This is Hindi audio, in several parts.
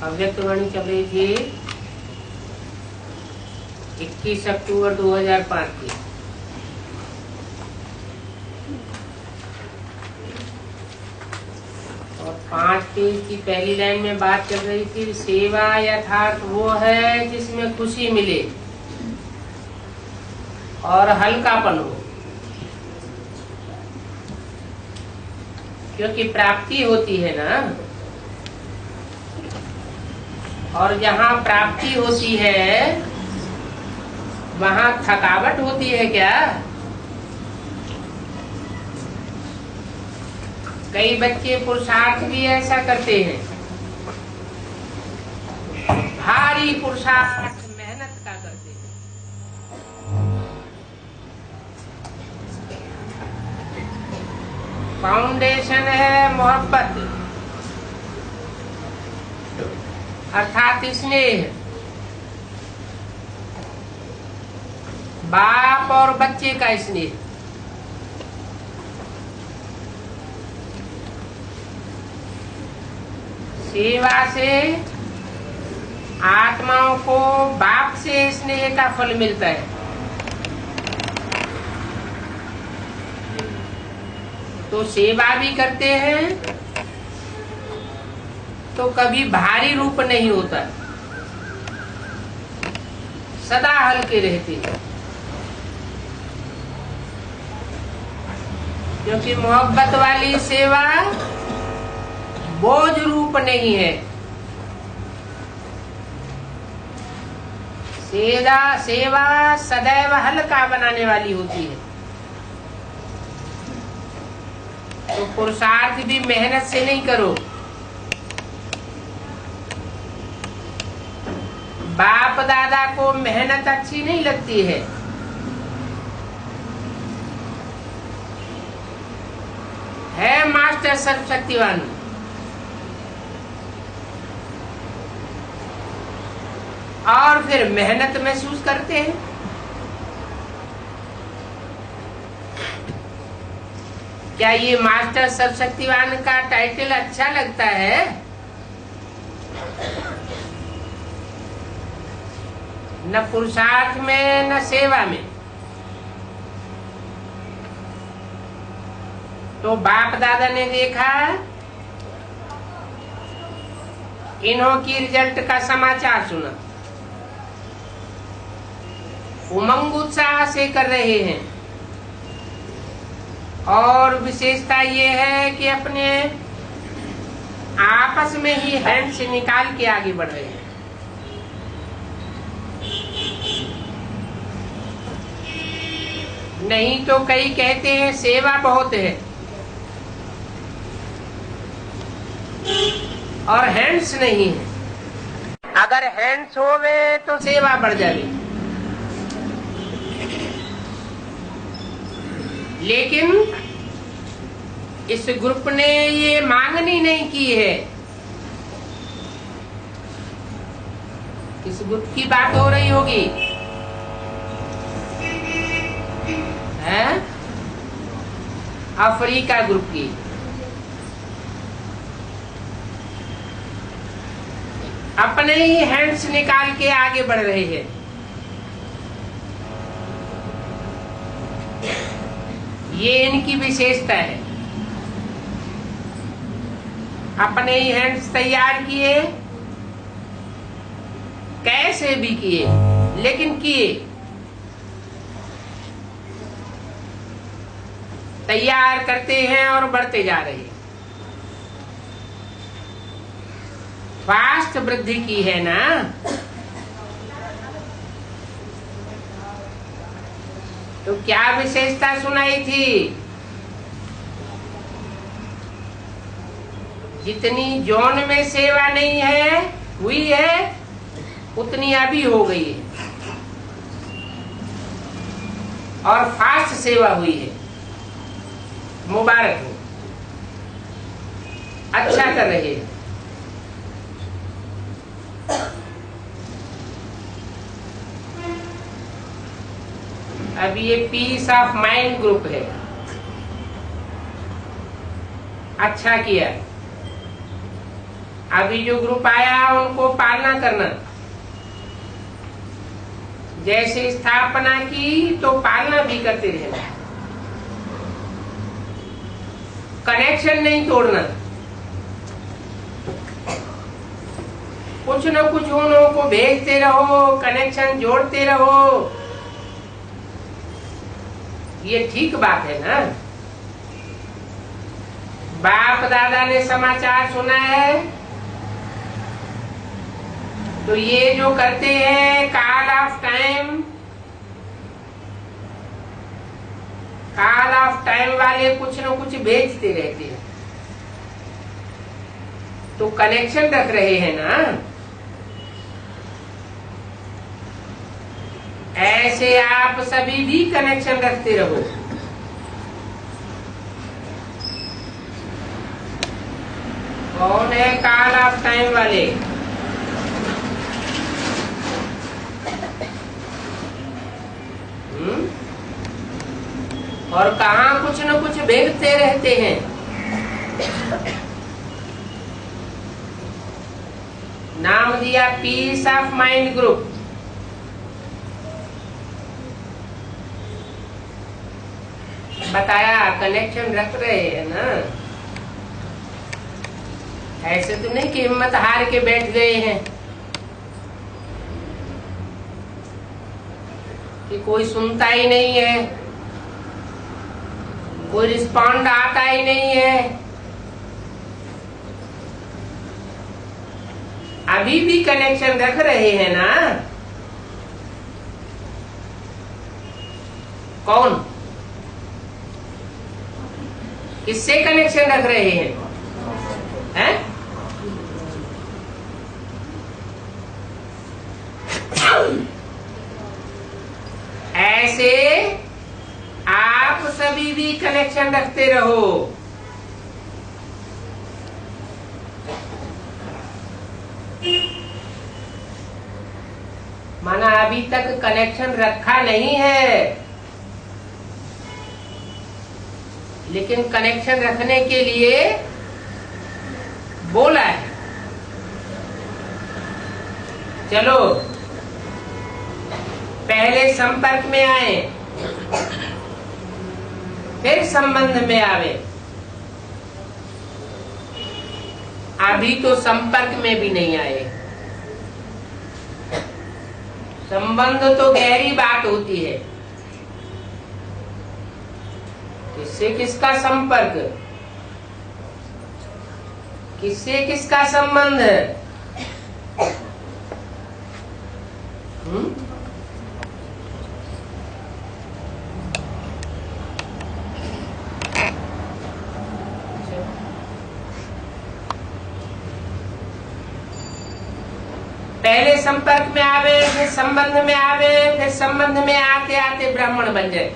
अव्यक्तवाणी चल रही थी 21 अक्टूबर 2005 की। और 5 पेज की पहली लाइन में बात चल रही थी, सेवा यथार्थ वो है जिसमें खुशी मिले और हल्कापन हो, क्योंकि प्राप्ति होती है ना। और जहाँ प्राप्ति होती है वहाँ थकावट होती है क्या? कई बच्चे पुरुषार्थ भी ऐसा करते हैं, भारी पुरुषार्थ मेहनत का करते हैं। फाउंडेशन है मोहब्बत अर्थात स्नेह, बाप और बच्चे का स्नेह। सेवा से आत्माओं को बाप से स्नेह का फल मिलता है। तो सेवा भी करते हैं तो कभी भारी रूप नहीं होता, सदा हल्के रहते हैं, क्योंकि मोहब्बत वाली सेवा बोझ रूप नहीं है। सेवा सदैव हल्का बनाने वाली होती है। तो पुरुषार्थ भी मेहनत से नहीं करो। बाप दादा को मेहनत अच्छी नहीं लगती है, मास्टर सर्वशक्तिवान, और फिर मेहनत महसूस करते हैं। क्या ये मास्टर सर्वशक्तिवान का टाइटल अच्छा लगता है? न पुरुषार्थ में न सेवा में। तो बाप दादा ने देखा, इन्हों की रिजल्ट का समाचार सुना, उमंग उत्साह से कर रहे हैं। और विशेषता ये है कि अपने आपस में ही हैंड से निकाल के आगे बढ़ रहे हैं। नहीं तो कई कहते हैं सेवा बहुत है और हैंड्स नहीं है। अगर हैंड्स होवे तो सेवा बढ़ जाएगी, लेकिन इस ग्रुप ने ये मांगनी नहीं की है। इस ग्रुप की बात हो रही होगी, है अफ्रीका ग्रुप की। अपने ही हैंड्स निकाल के आगे बढ़ रहे हैं। ये इनकी विशेषता है। अपने ही हैंड्स तैयार किए, कैसे भी किए, लेकिन किए। तैयार करते हैं और बढ़ते जा रहे हैं। फास्ट वृद्धि की है ना। तो क्या विशेषता सुनाई थी? जितनी जॉन में सेवा नहीं है हुई है, उतनी अभी हो गई है, और फास्ट सेवा हुई है। मुबारक हो, अच्छा कर रहे हैं। अब ये पीस ऑफ माइंड ग्रुप है, अच्छा किया। अभी जो ग्रुप आया उनको पालना करना। जैसे स्थापना की तो पालना भी करते रहना, कनेक्शन नहीं तोड़ना। कुछ न कुछ उन लोगों को भेजते रहो, कनेक्शन जोड़ते रहो, ये ठीक बात है ना। बाप दादा ने समाचार सुना है तो ये जो करते हैं कॉल ऑफ टाइम वाले कुछ न कुछ भेजते रहते हैं, तो कनेक्शन रख रहे हैं ना। ऐसे आप सभी भी कनेक्शन रखते रहो। कौन है कॉल ऑफ टाइम वाले? और कहाँ कुछ न कुछ भेजते रहते हैं। नाम दिया पीस ऑफ माइंड ग्रुप। बताया कनेक्शन रख रहे हैं ना। ऐसे तो नहीं कि हिम्मत हार के बैठ गए हैं कि कोई सुनता ही नहीं है, कोई रिस्पॉन्ड आता ही नहीं है। अभी भी कनेक्शन रख रहे हैं ना। कौन किससे कनेक्शन रख रहे हैं? हैं? ऐसे आप सभी भी कनेक्शन रखते रहो। माना अभी तक कनेक्शन रखा नहीं है, लेकिन कनेक्शन रखने के लिए बोला है। चलो पहले संपर्क में आए, फिर संबंध में आवे। अभी तो संपर्क में भी नहीं आए। संबंध तो गहरी बात होती है। किससे किसका संपर्क, किससे किसका संबंध है? पहले संपर्क में आवे, फिर संबंध में आवे, फिर संबंध में आते आते ब्राह्मण बन जाए।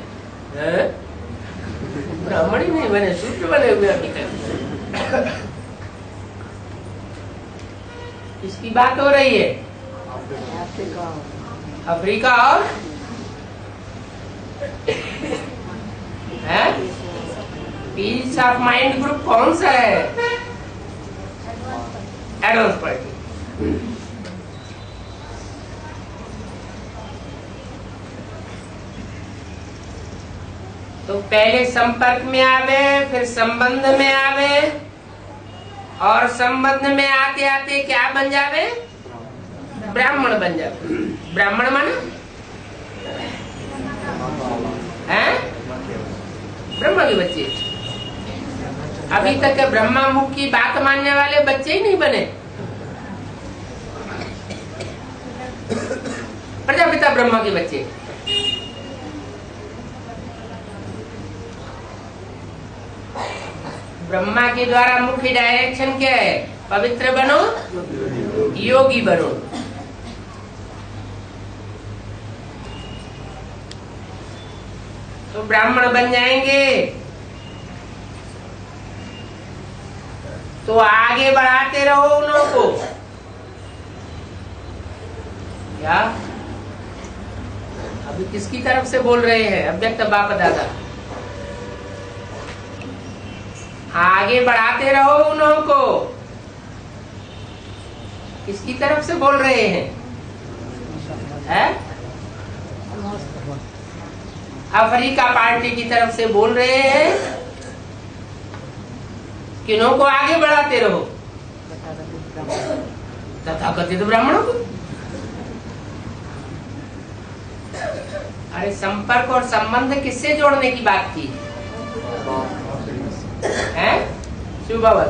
ब्राह्मण ही नहीं बने, शूद्र बने हुए अभी तक। किसकी बात हो रही है? अफ्रीका और है? पीस ऑफ माइंड ग्रुप कौन सा है? Advance party. तो पहले संपर्क में आवे, फिर संबंध में आवे, और संबंध में आते आते क्या बन जावे? ब्राह्मण बन जावे। ब्राह्मण माने हैं? ब्रह्मा के बच्चे। अभी तक ब्रह्मा मुख की बात मानने वाले बच्चे ही नहीं बने। प्रजापिता ब्रह्मा के बच्चे। ब्रह्मा के द्वारा मुख्य डायरेक्शन क्या है? पवित्र बनो, योगी बनो। तो ब्राह्मण बन जाएंगे तो आगे बढ़ाते रहो उन लोगों को। क्या अभी किसकी तरफ से बोल रहे हैं? अव्यक्त बाप दादा। आगे बढ़ाते रहो उन लोगों को। किसकी तरफ से बोल रहे हैं? अफ्रीका पार्टी की तरफ से बोल रहे हैं। किन्हों को आगे बढ़ाते रहो? तथाकथित ब्राह्मणों को। अरे संपर्क और संबंध किससे जोड़ने की बात की है? शिव बाबा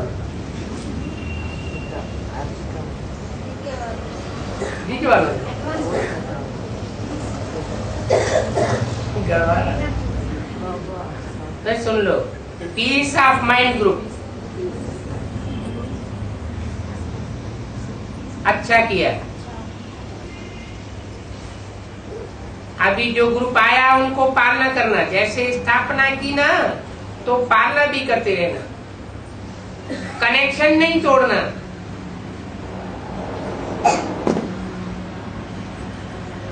तो सुन लो, पीस ऑफ माइंड ग्रुप अच्छा किया। अभी जो ग्रुप आया उनको पालना करना, जैसे स्थापना की ना तो पालना भी करते रहना, कनेक्शन नहीं तोड़ना।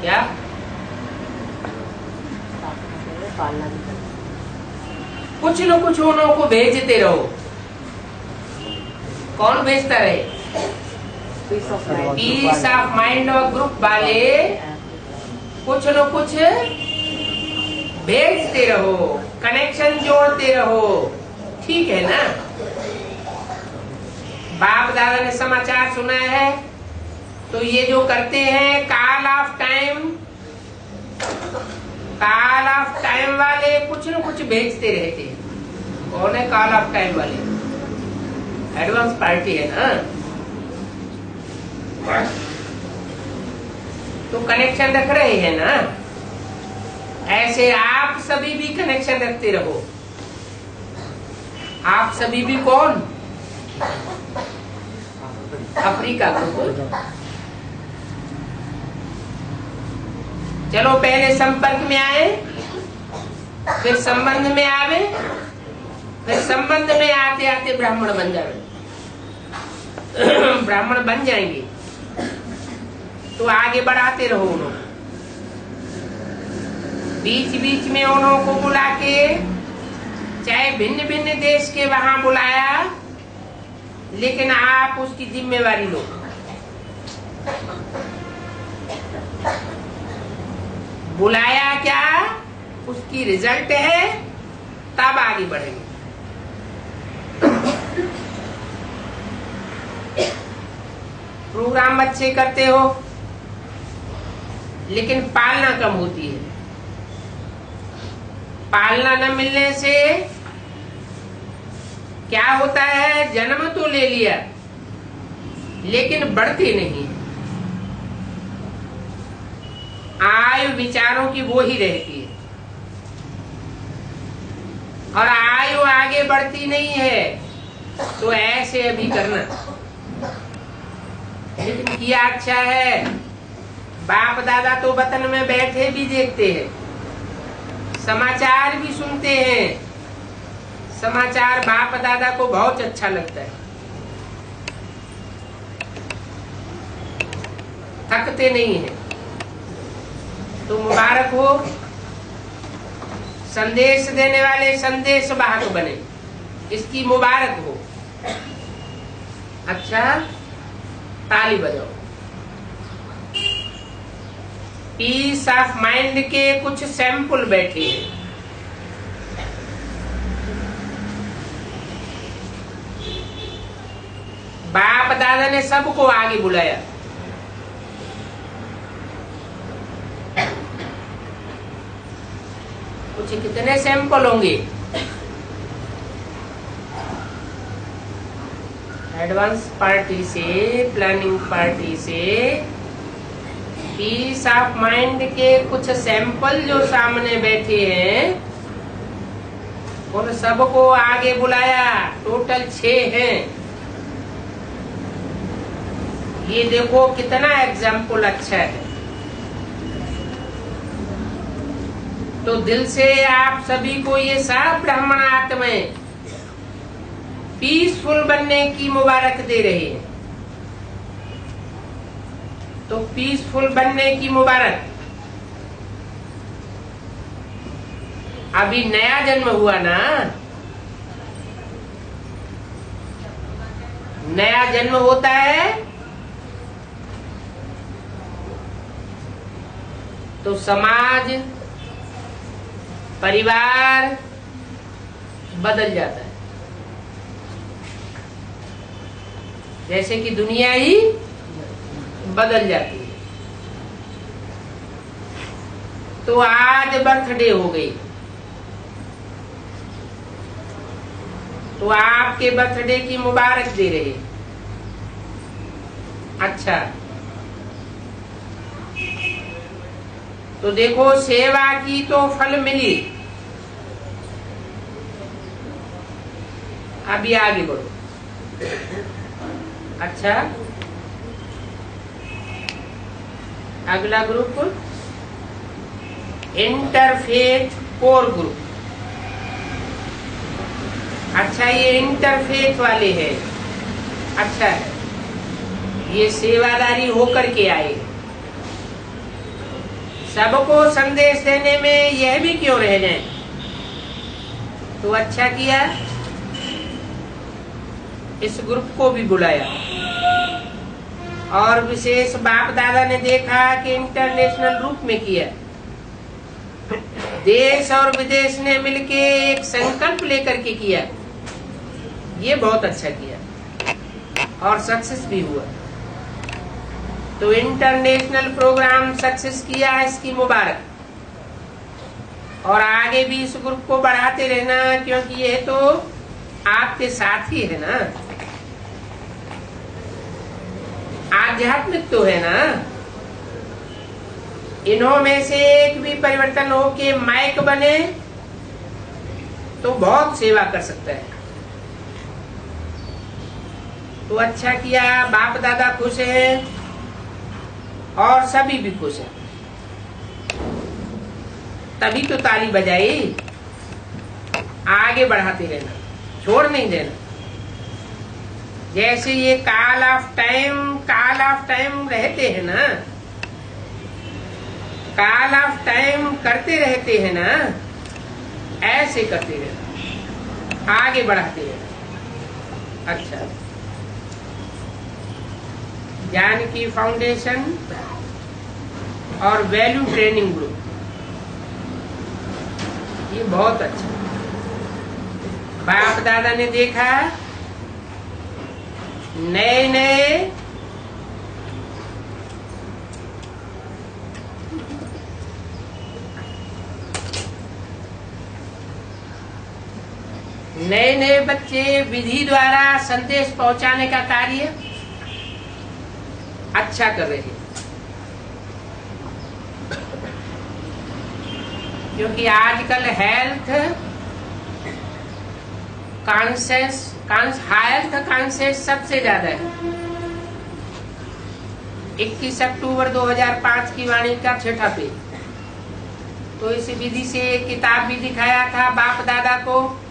क्या पालना भी करना, कुछ न कुछ उन्हों को भेजते रहो। कौन भेजता रहे? पीस ऑफ माइंड और ग्रुप वाले कुछ न कुछ भेजते रहो, कनेक्शन जोड़ते रहो। ठीक है ना? बाप दादा ने समाचार सुना है तो ये जो करते हैं कॉल ऑफ टाइम वाले कुछ न कुछ भेजते रहते हैं। कौन है कॉल ऑफ टाइम वाले? एडवांस पार्टी है ना। तो कनेक्शन रख रहे हैं ना। ऐसे आप सभी भी कनेक्शन रखते रहो। आप सभी भी कौन? अफ्रीका को। चलो पहले संपर्क में आए, फिर संबंध में आवे, फिर संबंध में आते आते ब्राह्मण बन जाए। ब्राह्मण बन जाएंगे तो आगे बढ़ाते रहो उन्होंने। बीच बीच में उन्हों को बुला के, चाहे भिन्न भिन्न देश के वहां बुलाया, लेकिन आप उसकी जिम्मेवारी लो। बुलाया क्या, उसकी रिजल्ट है, तब आगे बढ़ेंगे। प्रोग्राम अच्छे करते हो लेकिन पालना कम होती है। पालना न मिलने से क्या होता है? जन्म तो ले लिया लेकिन बढ़ती नहीं। आयु विचारों की वो ही रहती है और आयु आगे बढ़ती नहीं है। तो ऐसे अभी करना, लेकिन किया अच्छा है। बाप दादा तो वतन में बैठे भी देखते हैं, समाचार भी सुनते हैं। समाचार बाप दादा को बहुत अच्छा लगता है, थकते नहीं है। तो मुबारक हो, संदेश देने वाले संदेश वाहक बने, इसकी मुबारक हो। अच्छा, ताली बजाओ। पीस ऑफ माइंड के कुछ सैंपल बैठे हैं। बाप दादा ने सबको आगे बुलाया। कुछ कितने सैंपल होंगे? एडवांस पार्टी से, प्लानिंग पार्टी से, पीस ऑफ माइंड के कुछ सैंपल जो सामने बैठे हैं, उन सबको आगे बुलाया। टोटल 6 हैं। ये देखो कितना एग्जाम्पल अच्छा है। तो दिल से आप सभी को ये सब ब्राह्मण आत्माएं पीसफुल बनने की मुबारक दे रहे हैं। तो पीसफुल बनने की मुबारक। अभी नया जन्म हुआ ना, नया जन्म होता है तो समाज, परिवार बदल जाता है। जैसे कि दुनिया ही बदल जाती है। तो आज बर्थडे हो गई, तो आपके बर्थडे की मुबारक दे रहे। अच्छा, तो देखो सेवा की तो फल मिली। अभी आगे बढ़ो। अच्छा, अगला ग्रुप इंटरफेथ कोर ग्रुप। अच्छा, ये इंटरफेथ वाले हैं। अच्छा है, ये सेवादारी होकर के आए। सबको संदेश देने में यह भी क्यों रह जाए। तो अच्छा किया, इस ग्रुप को भी बुलाया। और विशेष बाप दादा ने देखा कि इंटरनेशनल रूप में किया। देश और विदेश ने मिलके एक संकल्प लेकर के किया। ये बहुत अच्छा किया और सक्सेस भी हुआ। तो इंटरनेशनल प्रोग्राम सक्सेस किया, इसकी मुबारक। और आगे भी इस ग्रुप को बढ़ाते रहना, क्योंकि ये तो आपके साथ ही है ना, आध्यात्मिक तो है ना। इन्हों में से एक भी परिवर्तन हो के माइक बने तो बहुत सेवा कर सकता है। तो अच्छा किया, बाप दादा खुश हैं और सभी भी खुश हैं। तभी तो ताली बजाई। आगे बढ़ाते रहना, छोड़ नहीं देना। जैसे ये कॉल ऑफ टाइम रहते हैं ना, कॉल ऑफ टाइम करते रहते हैं ना, ऐसे करते रहना, आगे बढ़ाते रहना। अच्छा, जानकी फाउंडेशन और वैल्यू ट्रेनिंग ग्रुप, ये बहुत अच्छा। बाप दादा ने देखा नए नए बच्चे विधि द्वारा संदेश पहुंचाने का कार्य अच्छा कर रहे हैं। क्योंकि आजकल हेल्थ कॉन्शियस सबसे ज्यादा है। 21 अक्टूबर 2005 की वाणी का 6ठा पेज। तो इस विधि से एक किताब भी दिखाया था बाप दादा को,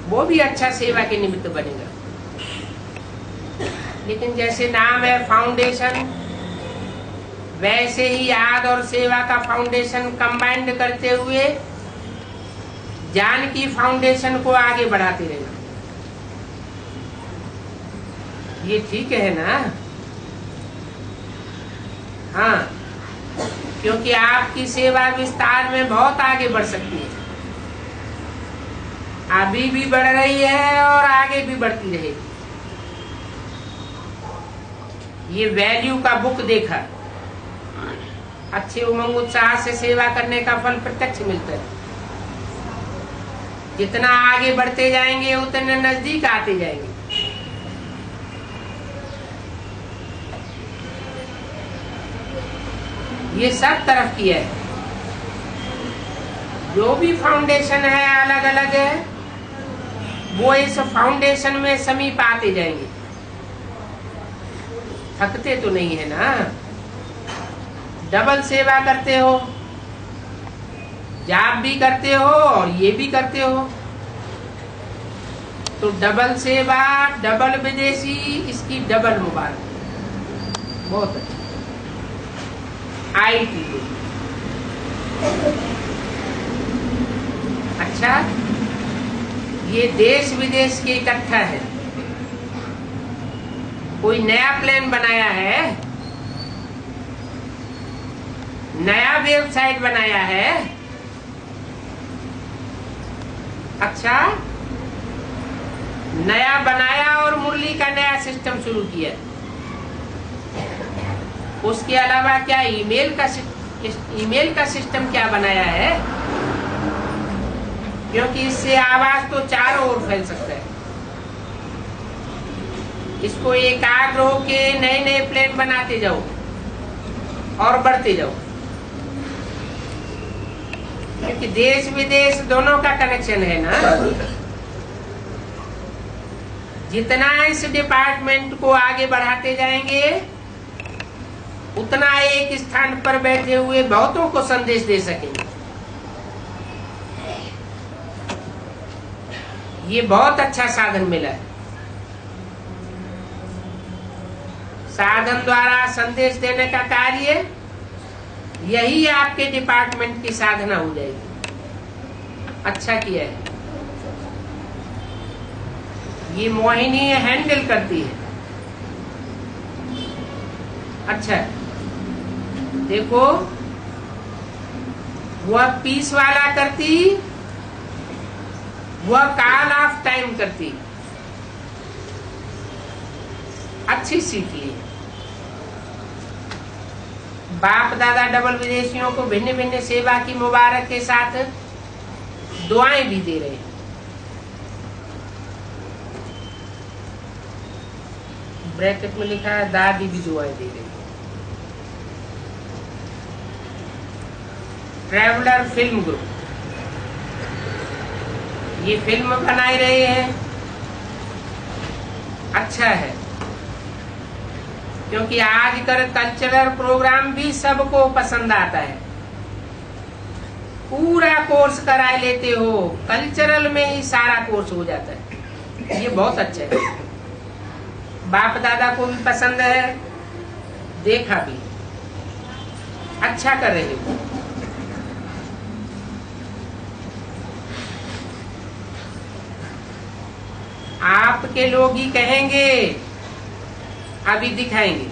वो भी अच्छा सेवा के निमित्त बनेगा। लेकिन जैसे नाम है फाउंडेशन, वैसे ही याद और सेवा का फाउंडेशन कंबाइंड करते हुए जानकी फाउंडेशन को आगे बढ़ाते रहना। ये ठीक है ना? हाँ, क्योंकि आपकी सेवा विस्तार में बहुत आगे बढ़ सकती है। अभी भी बढ़ रही है और आगे भी बढ़ती रहेगी। ये वैल्यू का बुक देखा, अच्छे उमंग उत्साह से सेवा करने का फल प्रत्यक्ष मिलता है। जितना आगे बढ़ते जाएंगे उतने नजदीक आते जाएंगे। ये सब तरफ की है। जो भी फाउंडेशन है अलग अलग है, वो इस फाउंडेशन में समीप आते जाएंगे। थकते तो नहीं है ना? डबल सेवा करते हो, जाप भी करते हो और ये भी करते हो। तो डबल सेवा, डबल विदेशी, इसकी डबल मुबारक। बहुत अच्छा। आईटी अच्छा, ये देश विदेश के इकट्ठा है। कोई नया प्लान बनाया है? नया वेबसाइट बनाया है। अच्छा, नया बनाया और मुरली का नया सिस्टम शुरू किया। उसके अलावा क्या ईमेल का सिस्टम क्या बनाया है? क्योंकि इससे आवाज तो चारों ओर फैल सकता है। इसको एकाग्र होके नए नए प्लान बनाते जाओ और बढ़ते जाओ, क्योंकि देश विदेश दोनों का कनेक्शन है ना। जितना इस डिपार्टमेंट को आगे बढ़ाते जाएंगे, उतना एक स्थान पर बैठे हुए बहुतों को संदेश दे सकेंगे। ये बहुत अच्छा साधन मिला है। साधन द्वारा संदेश देने का कार्य, यही आपके डिपार्टमेंट की साधना हो जाएगी। अच्छा किया है। ये मोहिनी हैंडल करती है। अच्छा, देखो, वह पीस वाला करती, वह कॉल ऑफ टाइम करती। अच्छी सीख ली। बाप दादा डबल विदेशियों को भिन्न भिन्न सेवा की मुबारक के साथ दुआएं भी दे रहे हैं। ब्रैकेट में लिखा है दादी भी दुआएं दे रही है। ट्रैवलर फिल्म ग्रुप ये फिल्म बनाई रहे हैं। अच्छा है, क्योंकि आजकल कल्चरल प्रोग्राम भी सबको पसंद आता है। पूरा कोर्स करा लेते हो, कल्चरल में ही सारा कोर्स हो जाता है। ये बहुत अच्छा है। बाप दादा को भी पसंद है, देखा भी। अच्छा कर रहे हो। आपके लोग ही कहेंगे, अभी दिखाएंगे,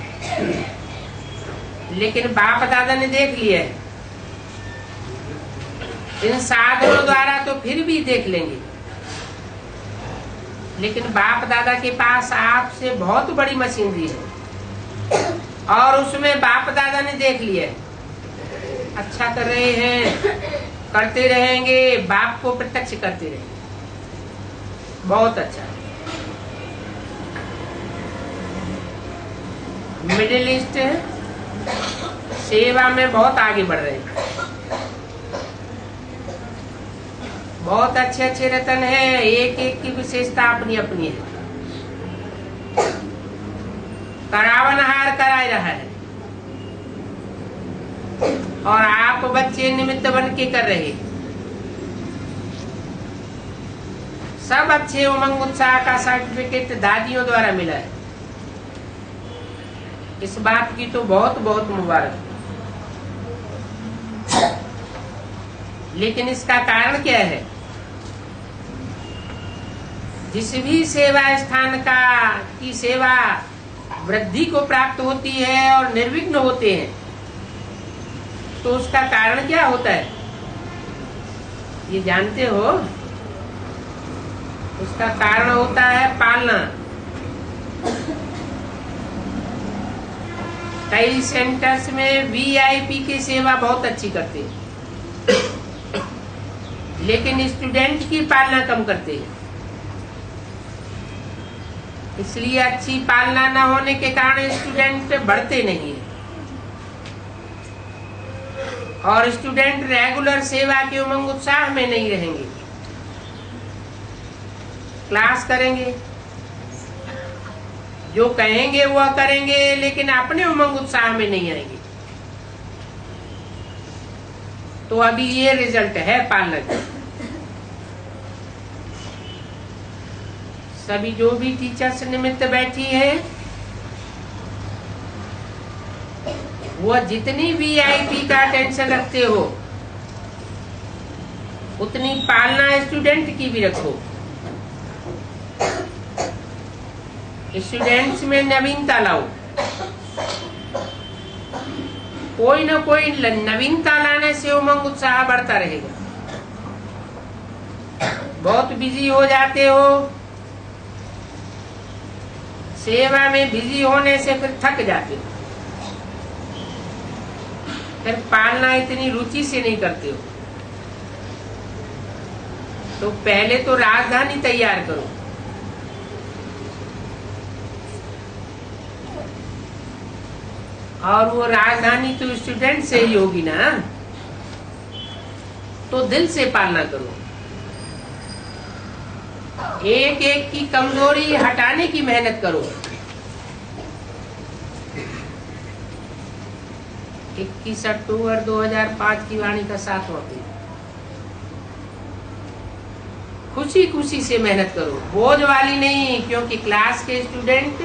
लेकिन बाप दादा ने देख लिया है। इन साधनों द्वारा तो फिर भी देख लेंगे, लेकिन बाप दादा के पास आपसे बहुत बड़ी मशीनरी है और उसमें बाप दादा ने देख लिया है। अच्छा कर रहे हैं, करते रहेंगे, बाप को प्रत्यक्ष करते रहेंगे। बहुत अच्छा। मिडिल ईस्ट सेवा में बहुत आगे बढ़ रहे हैं। बहुत अच्छे अच्छे रतन है, एक एक की विशेषता अपनी अपनी है। करावनहार कराए रहा है और आप बच्चे निमित्त बन के कर रहे हैं। सब अच्छे उमंग उत्साह का सर्टिफिकेट दादियों द्वारा मिला है। इस बात की तो बहुत बहुत मुबारक। लेकिन इसका कारण क्या है? जिस भी सेवा स्थान की सेवा वृद्धि को प्राप्त होती है और निर्विघ्न होते हैं, तो उसका कारण क्या होता है? ये जानते हो? उसका कारण होता है पालना। कई सेंटर्स में वीआईपी की सेवा बहुत अच्छी करते हैं, लेकिन स्टूडेंट की पालना कम करते हैं। इसलिए अच्छी पालना न होने के कारण स्टूडेंट बढ़ते नहीं है और स्टूडेंट रेगुलर सेवा के उमंग उत्साह में नहीं रहेंगे। क्लास करेंगे, जो कहेंगे वह करेंगे, लेकिन अपने उमंग उत्साह में नहीं आएंगे। तो अभी ये रिजल्ट है पालना का। सभी जो भी टीचर्स निमित्त बैठी है, वह जितनी वीआईपी का टेंशन रखते हो, उतनी पालना स्टूडेंट की भी रखो। स्टूडेंट्स में नवीनता लाओ, कोई न कोई नवीनता लाने से उमंग उत्साह बढ़ता रहेगा। बहुत बिजी हो जाते हो, सेवा में बिजी होने से फिर थक जाते हो, फिर पालना इतनी रुचि से नहीं करते हो। तो पहले तो राजधानी तैयार करो। और वो राजधानी तो स्टूडेंट से ही होगी ना, तो दिल से पालना करो। एक एक की कमजोरी हटाने की मेहनत करो। 21 अक्टूबर 2005 की वाणी का 7वां पेज। खुशी खुशी से मेहनत करो, बोझ वाली नहीं, क्योंकि क्लास के स्टूडेंट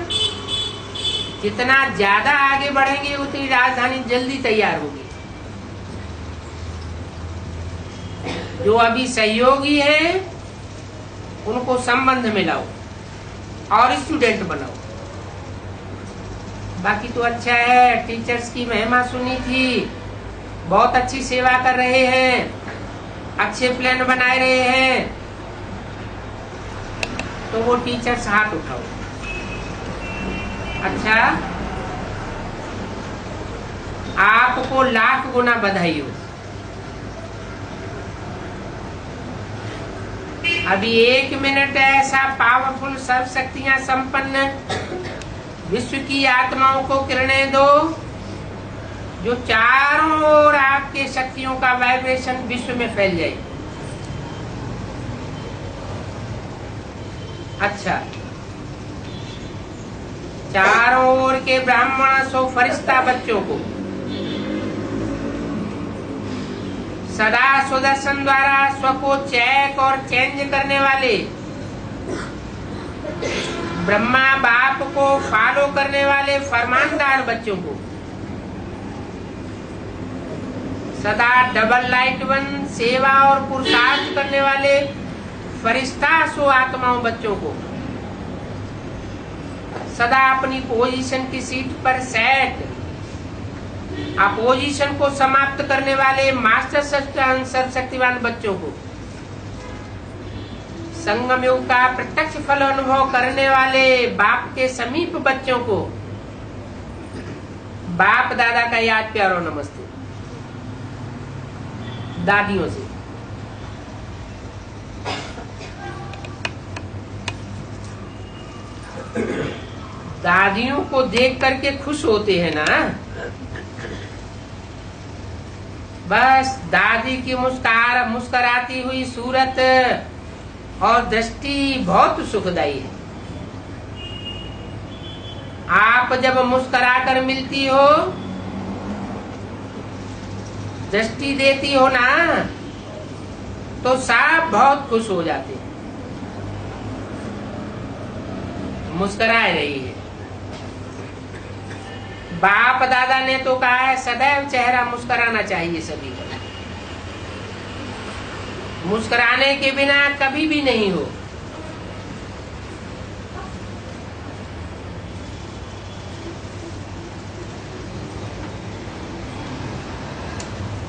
जितना ज्यादा आगे बढ़ेंगे उतनी राजधानी जल्दी तैयार होगी। जो अभी सहयोगी हैं उनको संबंध में लाओ और स्टूडेंट बनाओ। बाकी तो अच्छा है, टीचर्स की महिमा सुनी थी, बहुत अच्छी सेवा कर रहे हैं, अच्छे प्लान बनाए रहे हैं, तो वो टीचर्स हाथ उठाओ। अच्छा, आपको लाख गुना बधाई हो। अभी 1 मिनट ऐसा पावरफुल सर्वशक्तियां संपन्न विश्व की आत्माओं को किरणें दो, जो चारों ओर आपके शक्तियों का वाइब्रेशन विश्व में फैल जाए। अच्छा, चारों ओर के ब्राह्मण सो फरिश्ता बच्चों को सदा सुदर्शन द्वारा स्व को चेक और चेंज करने वाले, ब्रह्मा बाप को फॉलो करने वाले फरमानदार बच्चों को, सदा डबल लाइट वन सेवा और पुरुषार्थ करने वाले फरिश्ता सो आत्माओं बच्चों को, सदा अपनी पोजीशन की सीट पर सेट अपोजिशन को समाप्त करने वाले मास्टर सर्वशक्तिवान बच्चों को, संगम योग का प्रत्यक्ष फल अनुभव करने वाले बाप के समीप बच्चों को, बाप दादा का याद प्यार और नमस्ते। दादियों से दादियों को देख करके खुश होते हैं ना, बस दादी की मुस्कुराती हुई सूरत और दृष्टि बहुत सुखदायी है। आप जब मुस्कुरा कर मिलती हो, दृष्टि देती हो ना, तो सब बहुत खुश हो जाते हैं। मुस्कुराए रही है। बाप दादा ने तो कहा है सदैव चेहरा मुस्कुराना चाहिए सभी को, मुस्कुराने के बिना कभी भी नहीं हो।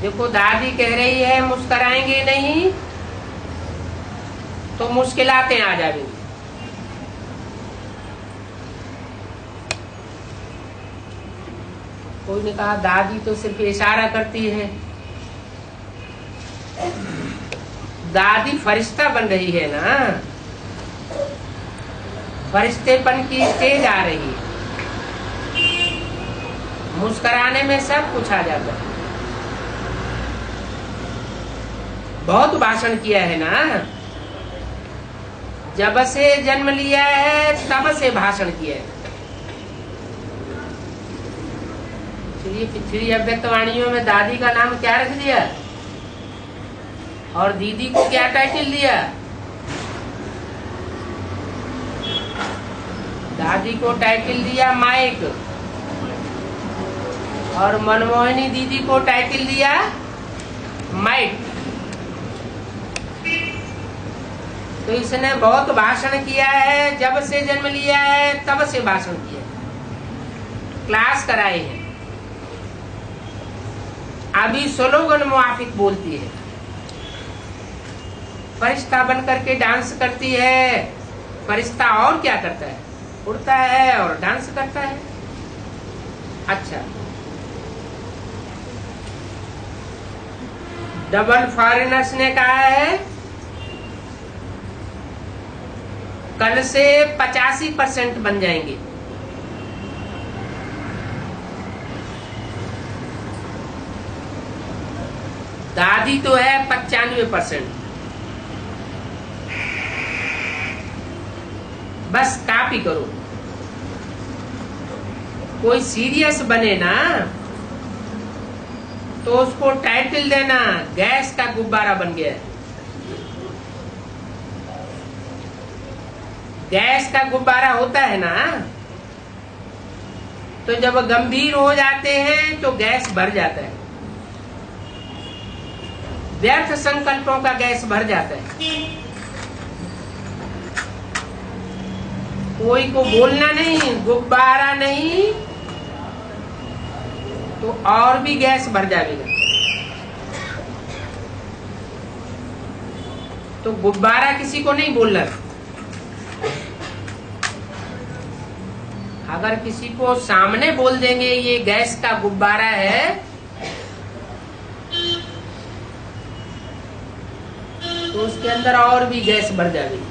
देखो दादी कह रही है मुस्कुराएंगे नहीं तो मुश्किलातें आ जाएंगी। कोई ने कहा दादी तो सिर्फ इशारा करती है। दादी फरिश्ता बन रही है ना, फरिश्तेपन की स्टेज आ रही है। मुस्कुराने में सब कुछ आ जाता है। बहुत भाषण किया है ना, जब से जन्म लिया है तब से भाषण किया है। पिछली अव्यक्त वाणियों में दादी का नाम क्या रख दिया और दीदी को क्या टाइटल दिया? दादी को टाइटल दिया माइक और मनमोहिनी दीदी को टाइटल दिया माइक। तो इसने बहुत भाषण किया है, जब से जन्म लिया है तब से भाषण किया है, क्लास कराए हैं। अभी स्लोगन मुआफिक बोलती है, फरिश्ता बन करके डांस करती है। फरिश्ता और क्या करता है? उड़ता है और डांस करता है। अच्छा, डबल फॉरेनर्स ने कहा है कल से 85% बन जाएंगे। दादी तो है 95%। बस कॉपी करो। कोई सीरियस बने ना तो उसको टाइटल देना गैस का गुब्बारा बन गया है। गैस का गुब्बारा होता है ना, तो जब गंभीर हो जाते हैं तो गैस भर जाता है, व्यर्थ संकल्पों का गैस भर जाता है। कोई को बोलना नहीं, गुब्बारा नहीं तो और भी गैस भर जाएगा। तो गुब्बारा किसी को नहीं बोलना। अगर किसी को सामने बोल देंगे ये गैस का गुब्बारा है, तो उसके अंदर और भी गैस भर जाएगी।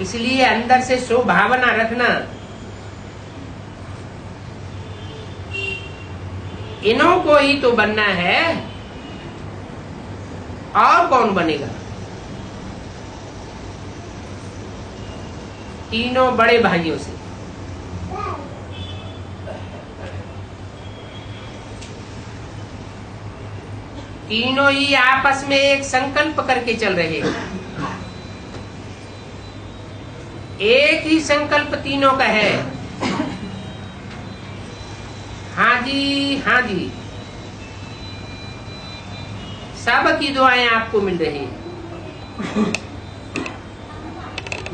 इसलिए अंदर से स्वभावना रखना। इन्हों को ही तो बनना है, और कौन बनेगा? तीनों बड़े भाइयों से। तीनों ही आपस में एक संकल्प करके चल रहे हैं। एक ही संकल्प तीनों का है। हाँ जी, हाँ जी। सब की दुआएं आपको मिल रही है।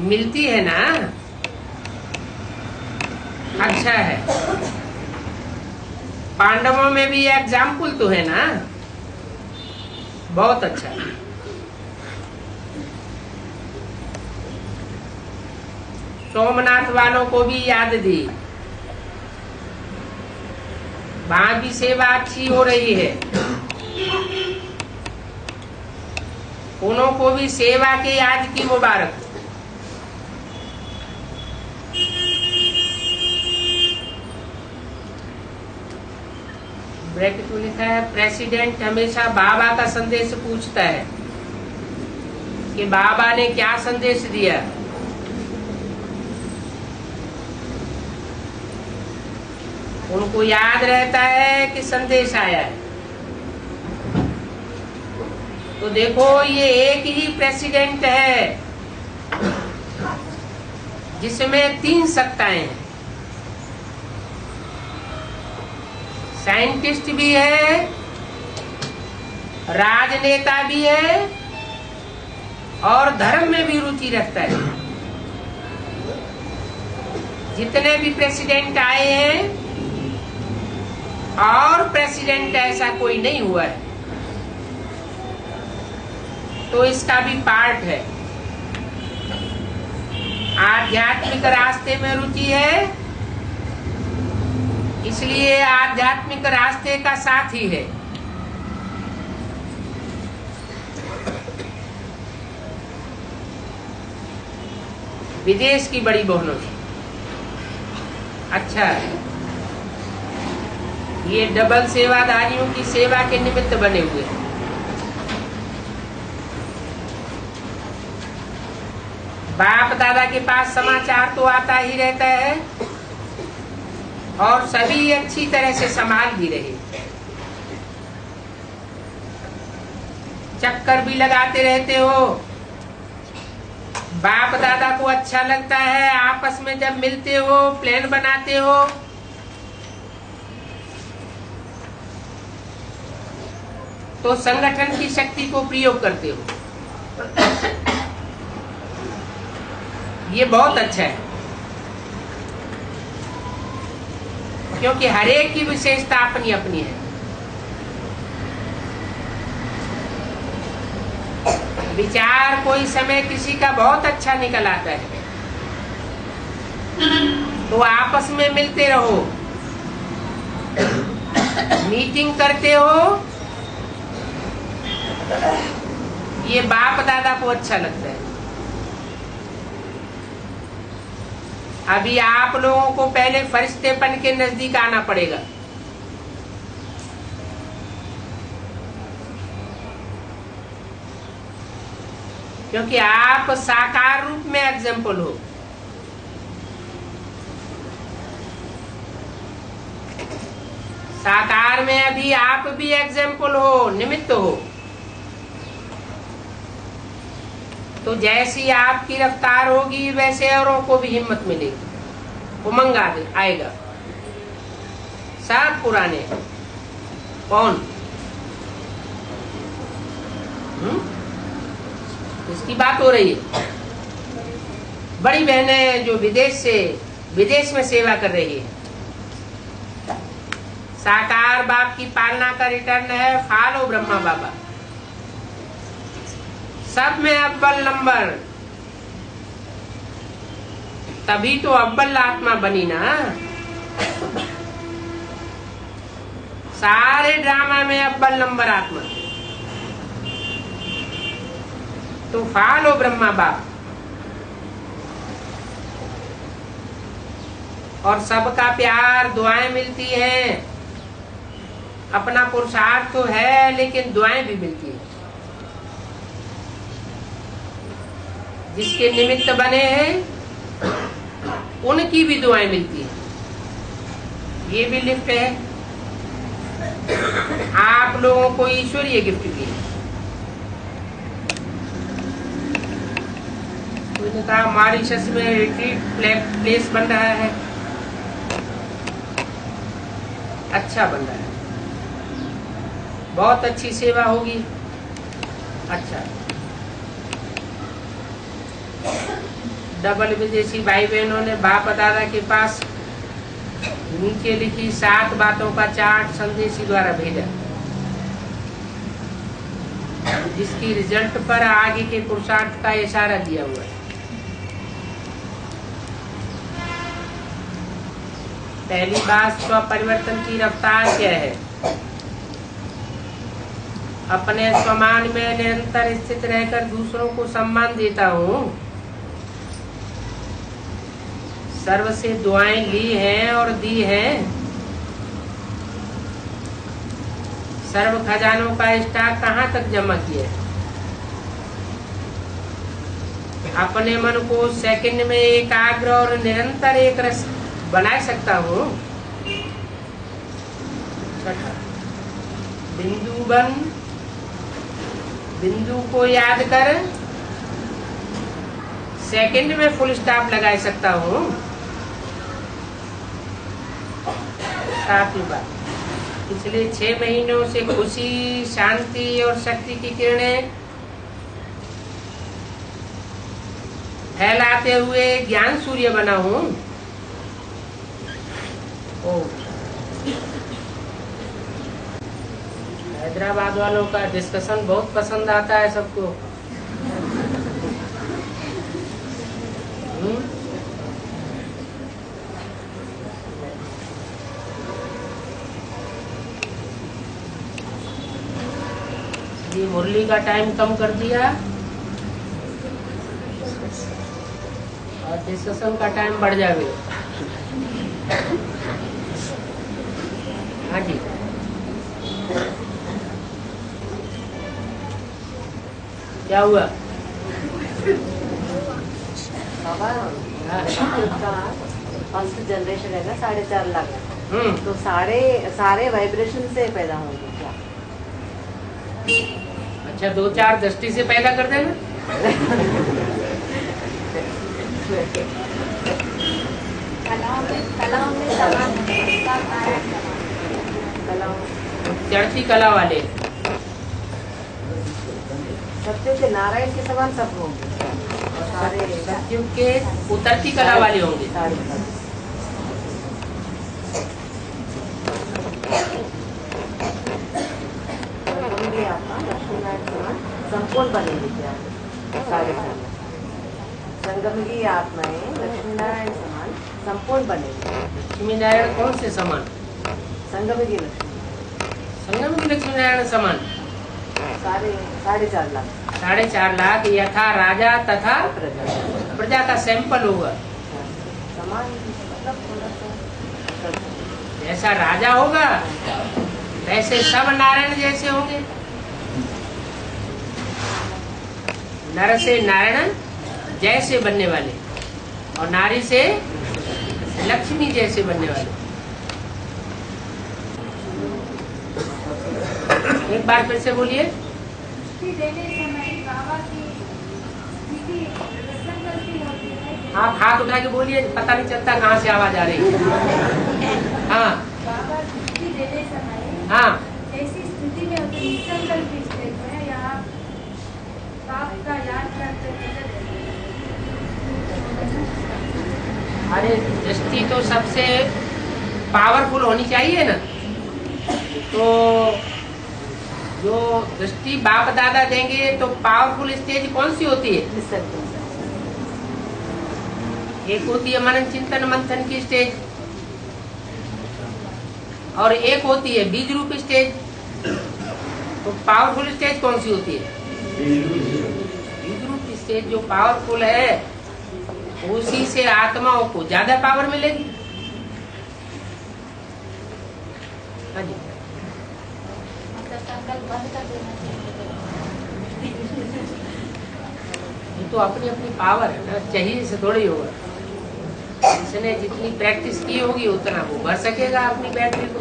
मिलती है ना? अच्छा है। पांडवों में भी एग्जाम्पल तो है ना? बहुत अच्छा। सोमनाथ वालों को भी याद दी, वहां भी सेवा अच्छी हो रही है। उन्हों को भी सेवा के आज की मुबारक। ब्रैकेट में लिखा है प्रेसिडेंट हमेशा बाबा का संदेश पूछता है कि बाबा ने क्या संदेश दिया। उनको याद रहता है कि संदेश आया है। तो देखो ये एक ही प्रेसिडेंट है जिसमें 3 सत्ताएं हैं। साइंटिस्ट भी है, राजनेता भी है और धर्म में भी रुचि रखता है। जितने भी प्रेसिडेंट आए हैं और प्रेसिडेंट ऐसा कोई नहीं हुआ है, तो इसका भी पार्ट है। आध्यात्मिक रास्ते में रुचि है, इसलिए आध्यात्मिक रास्ते का साथी है। विदेश की बड़ी बहनों से। अच्छा, ये डबल सेवादारियों की सेवा के निमित्त बने हुए हैं। बाप दादा के पास समाचार तो आता ही रहता है और सभी अच्छी तरह से संभाल भी रहे। चक्कर भी लगाते रहते हो। बाप दादा को अच्छा लगता है, आपस में जब मिलते हो प्लान बनाते हो। तो संगठन की शक्ति को प्रयोग करते हो। ये बहुत अच्छा है, क्योंकि हर एक की विशेषता अपनी अपनी है। विचार कोई समय किसी का बहुत अच्छा निकल आता है तो आपस में मिलते रहो, मीटिंग करते हो, ये बाप दादा को अच्छा लगता है। अभी आप लोगों को पहले फरिश्तेपन के नजदीक आना पड़ेगा। क्योंकि आप साकार रूप में एग्जाम्पल हो। साकार में अभी आप भी एग्जाम्पल हो, निमित्त हो। तो जैसी आपकी रफ्तार होगी वैसे औरों को भी हिम्मत मिलेगी, उमंग आएगा। सब पुराने कौन इसकी बात हो रही है। बड़ी बहनें जो विदेश में सेवा कर रही है, साकार बाप की पालना का रिटर्न है। फॉलो ब्रह्मा बाबा, सब में अव्वल नंबर, तभी तो अव्वल आत्मा बनी ना। सारे ड्रामा में अव्वल नंबर आत्मा। तो फॉलो ब्रह्मा बाप, और सबका प्यार, दुआएं मिलती हैं। अपना पुरुषार्थ तो है लेकिन दुआएं भी मिलती है। जिसके निमित्त बने हैं उनकी भी दुआएं मिलती है। ये भी लिफ्ट है, आप लोगों को ईश्वरीय गिफ्ट भी है। उसने कहा मॉरिशस में रिट्रीट प्लेस बन रहा है, अच्छा बन रहा है, बहुत अच्छी सेवा होगी। अच्छा, डबल विदेशी भाई बहनों ने बाप दादा के पास नीचे लिखी 7 बातों का चार्ट संदेशी द्वारा भेजा, जिसकी रिजल्ट पर आगे के पुरुषार्थ का इशारा दिया हुआ है। पहली बात, स्व परिवर्तन की रफ्तार क्या है? अपने स्वमान में निरंतर स्थित रहकर दूसरों को सम्मान देता हूँ। सर्व से दुआएं ली हैं और दी हैं। सर्व खजानों का स्टॉक कहाँ तक जमा किया है? अपने मन को सेकंड में एकाग्र और निरंतर एक रस बना सकता हूँ। बिंदु बन, बिंदु को याद कर सेकंड में फुल स्टॉप लगा सकता हूँ। सातवीं बात, पिछले 6 महीनों से खुशी, शांति और शक्ति की किरणें फैलाते हुए ज्ञान सूर्य बना हूँ। हैदराबाद वालों का डिस्कशन बहुत पसंद आता है सबको। ये मुरली का टाइम कम कर दिया और डिस्कशन का टाइम बढ़ जाएगा। हाँ जी, क्या हुआ? बाबा फर्स्ट जनरेशन है ना 4.5 लाख, तो सारे वाइब्रेशन से पैदा होंगे क्या? अच्छा, 2-4 दृष्टि से पैदा कर देना। चढ़ती कला वाले सत्य से नारायण के समान सब होंगे, सारे सत्युग के उतरती कला वाले होंगे। होंगे आपका लक्ष्मीनारायण समान संपूर्ण बनेगी क्या 4.5 लाख। संगम की आत्माएं लक्ष्मी नारायण समान संपूर्ण बनेगी। लक्ष्मी नारायण कौन से समान? संगम की लक्ष्मी संगम की लक्ष्मी नारायण समान 4.5 लाख 4.5 लाख यथा राजा तथा प्रजा प्रजा का सैंपल होगा। समान मतलब थोड़ा सा जैसा राजा होगा वैसे सब नारायण जैसे होंगे। नर से नारायण जैसे बनने वाले और नारी से लक्ष्मी जैसे बनने वाले। एक बार फिर से बोलिए। आप हाथ उठा के बोलिए, पता नहीं चलता कहाँ से आवाज आ रही है। हाँ हाँ ऐसी स्थिति में होते निसंकल्प स्थिति में यहाँ पाप का याद करते अरे दृष्टि तो सबसे पावरफुल होनी चाहिए ना। तो जो दृष्टि बाप दादा देंगे तो पावरफुल स्टेज कौन सी होती है? एक होती है मनन चिंतन मंथन की स्टेज और एक होती है बीज रूप स्टेज। तो पावरफुल स्टेज कौन सी होती है? बीज रूप स्टेज जो पावरफुल है उसी से आत्माओं को ज्यादा पावर मिलेगी। हाँ जी ये तो अपनी अपनी पावर है ना, चाहिए से थोड़ी होगा। जिसने जितनी प्रैक्टिस की होगी उतना वो भर सकेगा अपनी बैटरी को।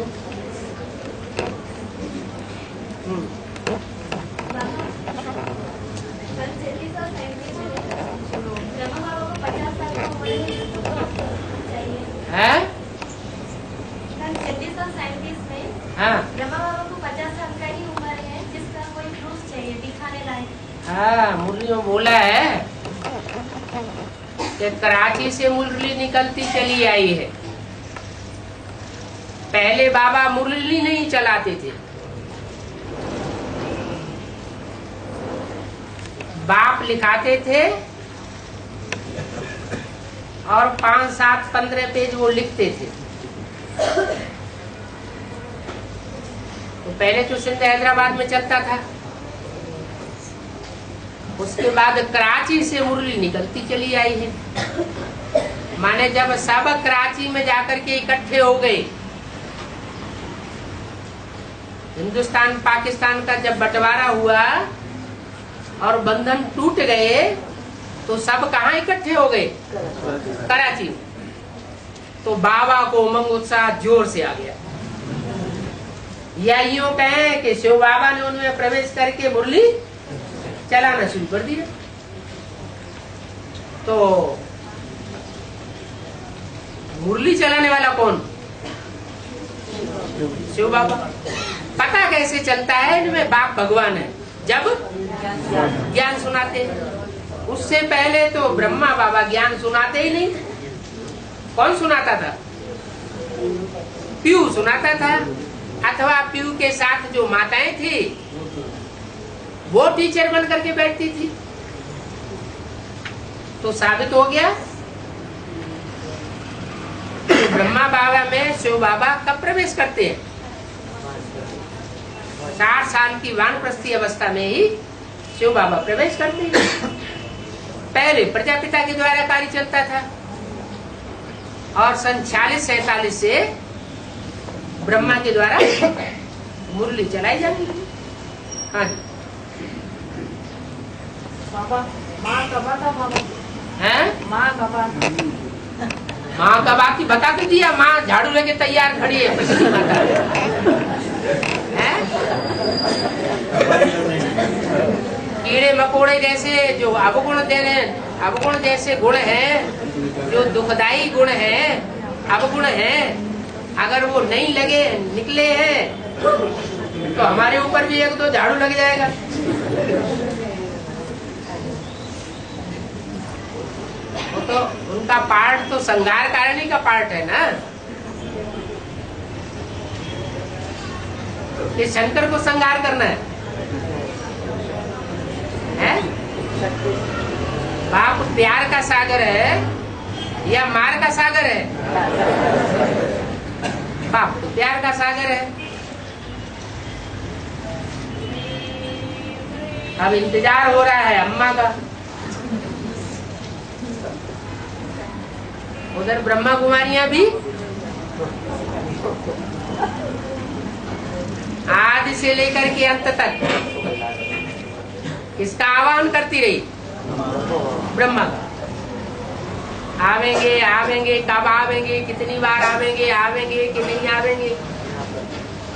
है? हाँ ब्रह्मा बाबा को 50 साल का ही उम्र है, जिसका कोई प्रूफ चाहिए दिखाने लायक। हाँ मुरली में बोला है कि कराची से मुरली निकलती चली आई है। पहले बाबा मुरली नहीं चलाते थे, बाप लिखाते थे और 5, 7, 15 पेज वो लिखते थे। तो पहले तो सिंध हैदराबाद में चलता था, उसके बाद कराची से मुरली निकलती चली आई है। माने जब सब कराची में जाकर के इकट्ठे हो गए, हिंदुस्तान पाकिस्तान का जब बंटवारा हुआ और बंधन टूट गए तो सब कहाँ इकट्ठे हो गए? कराची में। तो बाबा को उमंग उत्साह जोर से आ गया। या यूं कहें कि शिव बाबा ने उनमें प्रवेश करके मुरली चलाना शुरू कर दिया। तो मुरली चलाने वाला कौन? शिव बाबा। पता कैसे चलता है? इनमें बाप भगवान है जब ज्ञान सुनाते। उससे पहले तो ब्रह्मा बाबा ज्ञान सुनाते ही नहीं। कौन सुनाता था? पीयू सुनाता था, अथवा पीयू के साथ जो माताएं थी वो टीचर बन करके बैठती थी। तो साबित हो गया कि ब्रह्मा बाबा में शिव बाबा कब प्रवेश करते हैं? 60 साल की वानप्रस्थी अवस्था में ही शिव बाबा प्रवेश करते हैं। पहले प्रजापिता के द्वारा कार्य चलता था और सन 46-47 से ब्रह्मा के द्वारा मुरली चलाई जाती है। हाँ जी। बाबा माँ कब था बाबा? हैं? माँ कब था? माँ कब आती बता तो दिया। माँ झाड़ू लेके तैयार खड़ी है, प्रकृति माता है। कीड़े मकोड़े जैसे जो अवगुण अवगुण जैसे गुण हैं, जो दुखदाई गुण हैं, अवगुण हैं, अगर वो नहीं लगे निकले हैं तो हमारे ऊपर भी 1-2 झाड़ू लग जाएगा। वो तो उनका पार्ट तो संघार कारणी का पार्ट है ना। ये शंकर को संघार करना है। शक्ति बाप प्यार का सागर है या मार का सागर है? बाप तो प्यार का सागर है। अब इंतजार हो रहा है अम्मा का। उधर ब्रह्मा कुमारियां भी आदि से लेकर के अंत तक इसका आह्वान करती रही। ब्रह्मा का आवेंगे आवेंगे, कब आवेंगे, कितनी बार आवेंगे, आवेंगे कि नहीं आवेंगे।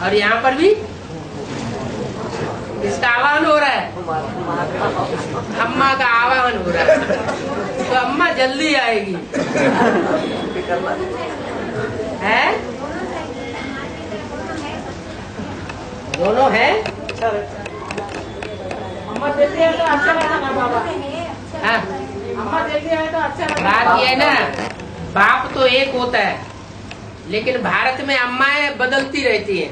और यहाँ पर भी इसका आह्वान हो रहा है, अम्मा का आह्वान हो रहा है। तो अम्मा जल्दी आएगी है? दोनों है। अम्मा जल्दी है तो अच्छा रहता ना बाबा। हाँ, अम्मा जल्दी है तो अच्छा रहता। बात ये है ना, बाप तो एक होता है, लेकिन भारत में अम्माएं बदलती रहती हैं।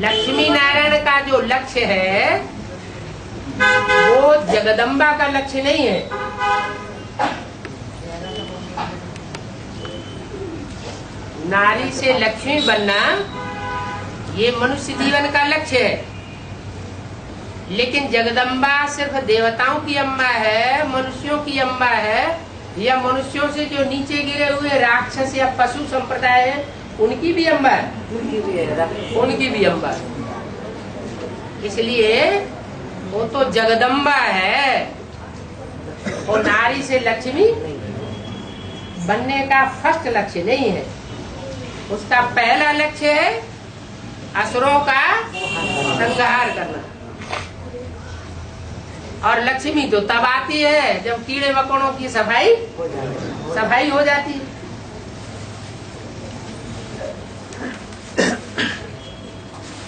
लक्ष्मी नारायण का जो लक्ष्य है वो जगदम्बा का लक्ष्य नहीं है। नारी से लक्ष्मी बनना ये मनुष्य जीवन का लक्ष्य है, लेकिन जगदम्बा सिर्फ देवताओं की अम्मा है, मनुष्यों की अम्मा है, या मनुष्यों से जो नीचे गिरे हुए राक्षस या पशु संप्रदाय है उनकी भी अम्बा है, उनकी भी अम्बा है। इसलिए वो तो जगदम्बा है। और नारी से लक्ष्मी बनने का फर्स्ट लक्ष्य नहीं है, उसका पहला लक्ष्य है असुरों का संहार करना। और लक्ष्मी तो तब आती है जब कीड़े मकोड़ों की सफाई हो जाती है।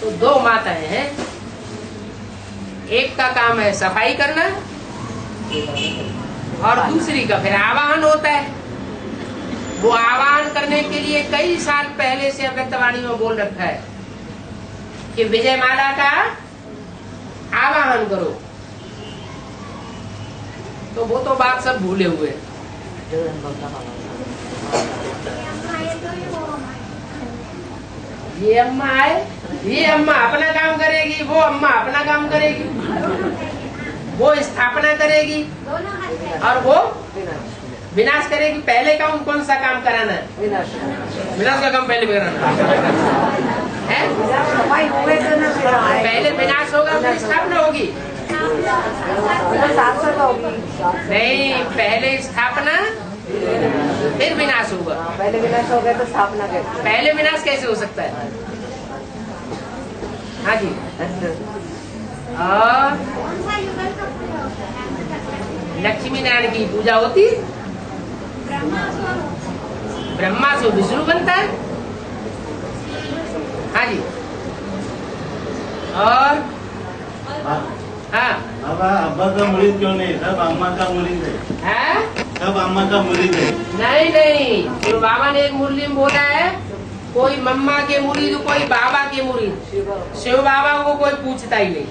तो दो माताएं हैं, एक का काम है सफाई करना और दूसरी का फिर आवाहन होता है। वो आवाहन करने के लिए कई साल पहले से अव्यक्तवाणी में बोल रखा है कि विजयमाला का आवाहन करो। तो वो तो बात सब भूले हुए। ये अम्मा आए, ये अम्मा अपना काम करेगी, वो अम्मा अपना काम करेगी, वो स्थापना करेगी और वो विनाश करेगी। पहले कौन सा काम कराना है? विनाश का काम पहले कराना है। पहले विनाश होगा फिर स्थापना होगी। नहीं, पहले स्थापना फिर विनाश होगा। पहले विनाश हो गया तो स्थापना कैसे? पहले विनाश कैसे हो सकता है? हाँ जी। और लक्ष्मी नारायण की पूजा होती, ब्रह्मा से विष्णु बनता है। हाँ जी। और हाँ, अब्बा का मुरीद क्यों नहीं? सब अम्मा का मुरीद है। सब अम्मा का मुरीद है। नहीं, शिव बाबा ने एक मुरली में बोला है, कोई मम्मा के मुरीद, कोई बाबा के मुरीद। शिव बाबा को कोई पूछता ही नहीं।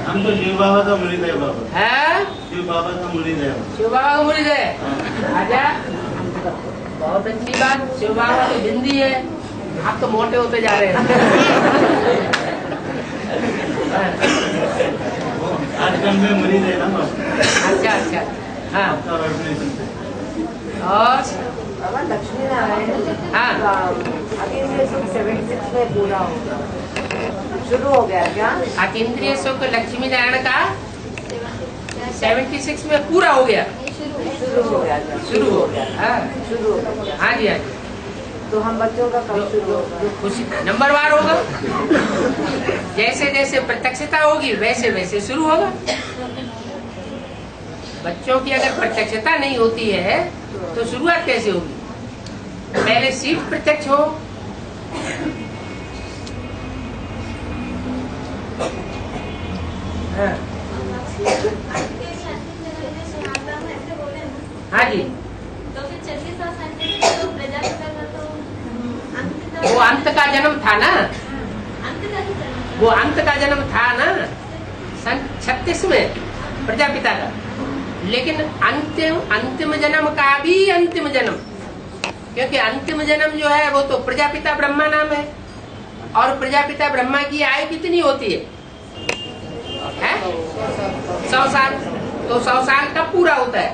हम तो शिव बाबा का मुरीद है बाबा। है? शिव बाबा का मुरीद है। शिव बाबा का मुरीद है। आजा, बहुत अच्छी बात। शिव बाबा तो हिंदी है, आप तो मोटे होते जा रहे हैं। आजकल में मुरीद है ना बाबा। अच्छा। हाँ। और लक्ष्मी नारायण हाँ, अतीन्द्रिय सुख 76 में पूरा होगा, शुरू हो गया क्या? अतीन्द्रिय सुख लक्ष्मी नारायण का 76 में पूरा हो गया। शुरू हो गया। हाँ, शुरू हो गया। हाँ जी। तो हम बच्चों का कब शुरू होगा? खुशी नंबरवार होगा। जैसे जैसे प्रत्यक्षता होगी वैसे वैसे शुरू होगा। बच्चों की अगर प्रत्यक्षता नहीं होती है तो शुरुआत कैसे होगी? पहले सीट प्रत्यक्ष हो। हाँ जी। तो फिर 36 और संडे तो प्रजापिता का तो वो अंत का जन्म था ना, वो अंत का जन्म था ना सन 36 में प्रजापिता का। लेकिन अंतिम जन्म का भी अंतिम जन्म, क्योंकि अंतिम जन्म जो है वो तो प्रजापिता ब्रह्मा नाम है। और प्रजापिता ब्रह्मा की आयु कितनी होती है? 100 साल। तो 100 साल कब पूरा होता है?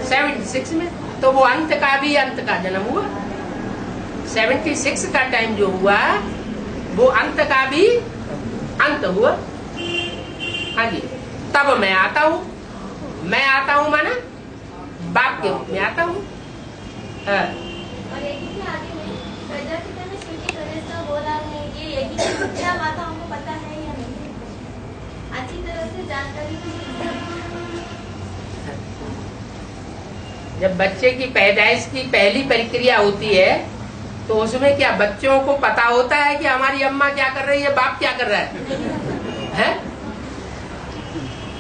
76 में। तो वो अंत का भी अंत का जन्म हुआ। 76 का टाइम जो हुआ वो अंत का भी अंत हुआ। हाँ जी। तब मैं आता हूँ, मैं आता हूँ माना बाप के रूप में आता हूँ। और यज्ञ के आगे में प्रजापिता ने श्रुति गणेश का बोला है, ये यज्ञ की क्या बात हमको पता है या नहीं? अच्छी तरह से जानकारी जब बच्चे की पैदाइश की पहली प्रक्रिया होती है तो उसमें क्या बच्चों को पता होता है कि हमारी अम्मा क्या कर रही है, बाप क्या कर रहा है?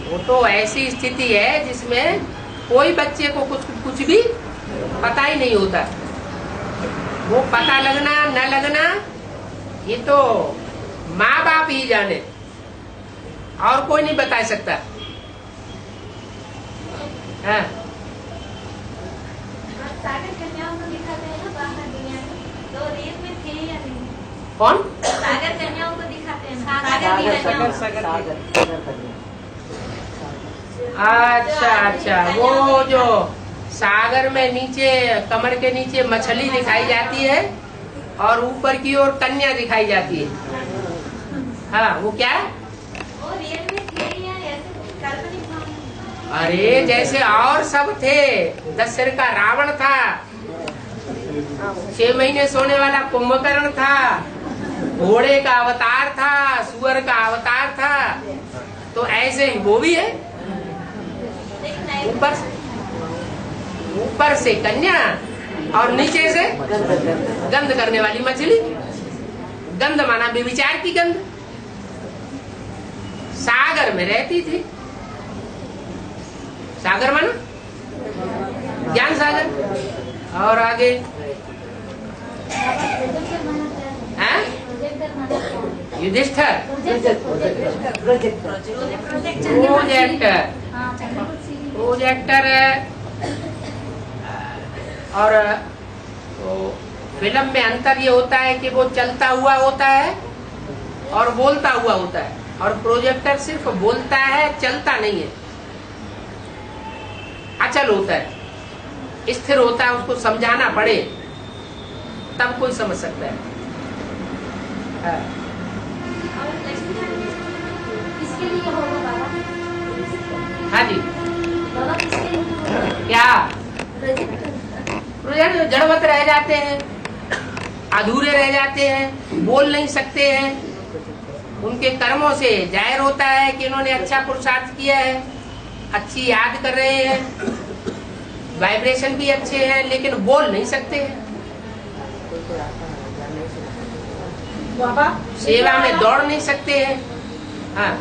वो तो ऐसी स्थिति है जिसमें कोई बच्चे को कुछ भी पता ही नहीं होता। वो पता लगना न लगना ये तो माँ बाप ही जाने, और कोई नहीं बता सकता। हाँ। सागर कन्याओं को दिखाते हैं ना बाहर दुनिया में, तो रियल में थे या नहीं? कौन? सागर कन्याओं को दिखाते हैं ना, सागर अच्छा अच्छा, वो जो सागर में नीचे कमर के नीचे मछली दिखाई जाती है और ऊपर की ओर कन्या दिखाई जाती है। हाँ, वो क्या है? वो रियल में थे या ऐसे काल्पनिक भाव? अरे जैसे और सब थे। 10 सिर का रावण था, 6 महीने सोने वाला कुंभकर्ण था, घोड़े का अवतार था, सुअर का अवतार था। तो ऐसे ही वो भी है। ऊपर से कन्या और नीचे से गंध करने वाली मछली। गंध माना व्यभिचार की गंध। सागर में रहती थी। सागर माना ज्ञान सागर। और आगे हैं? युधिष्ठिर प्रोजेक्टर है। और फिल्म में अंतर ये होता है कि वो चलता हुआ होता है और बोलता हुआ होता है, और प्रोजेक्टर सिर्फ बोलता है, चलता नहीं है, अचल होता है, स्थिर होता है। उसको समझाना पड़े तब कोई समझ सकता है। और किसके लिए होगा बाबा? हाँ जी। बाबा किसके लिए होगा? क्या? प्रोजेक्ट जड़वत रह जाते हैं, अधूरे रह जाते हैं, बोल नहीं सकते हैं। उनके कर्मों से जाहिर होता है कि इन्होंने अच्छा पुरुषार्थ किया है, अच्छी याद कर रहे हैं, वाइब्रेशन भी अच्छे हैं, लेकिन बोल नहीं सकते हैं। बाबा सेवा में दौड़ नहीं सकते हैं। हाँ,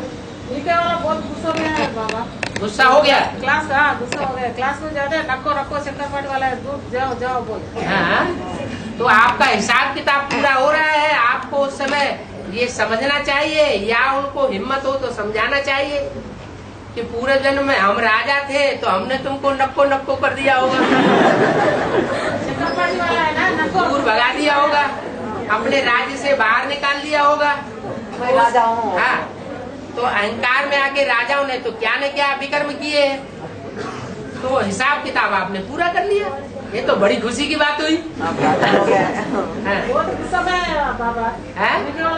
वाला बहुत गुस्सा में है बाबा। गुस्सा हो गया। क्लास हाँ गुस्सा हो गया। क्लास में जाते रखो रखो चक्कर वाला है, दूर जाओ जाओ बोल। हाँ, तो आपका हिसाब किताब पूरा हो रहा है। आपको उस समय ये समझना चाहिए, या उनको हिम्मत हो तो समझाना चाहिए कि पूरे जन्म में हम राजा थे तो हमने तुमको नक्को नक्को कर दिया होगा, वाला है ना नको दूर भगा दिया होगा, अपने राज्य से बाहर निकाल दिया होगा। मैं राजा हूँ। हाँ, तो अहंकार में आके राजाओं ने तो क्या न क्या विकर्म किए हैं, तो हिसाब किताब आपने पूरा कर लिया। ये तो बड़ी खुशी की बात हुई। बहुत गुस्सा में है बाबा।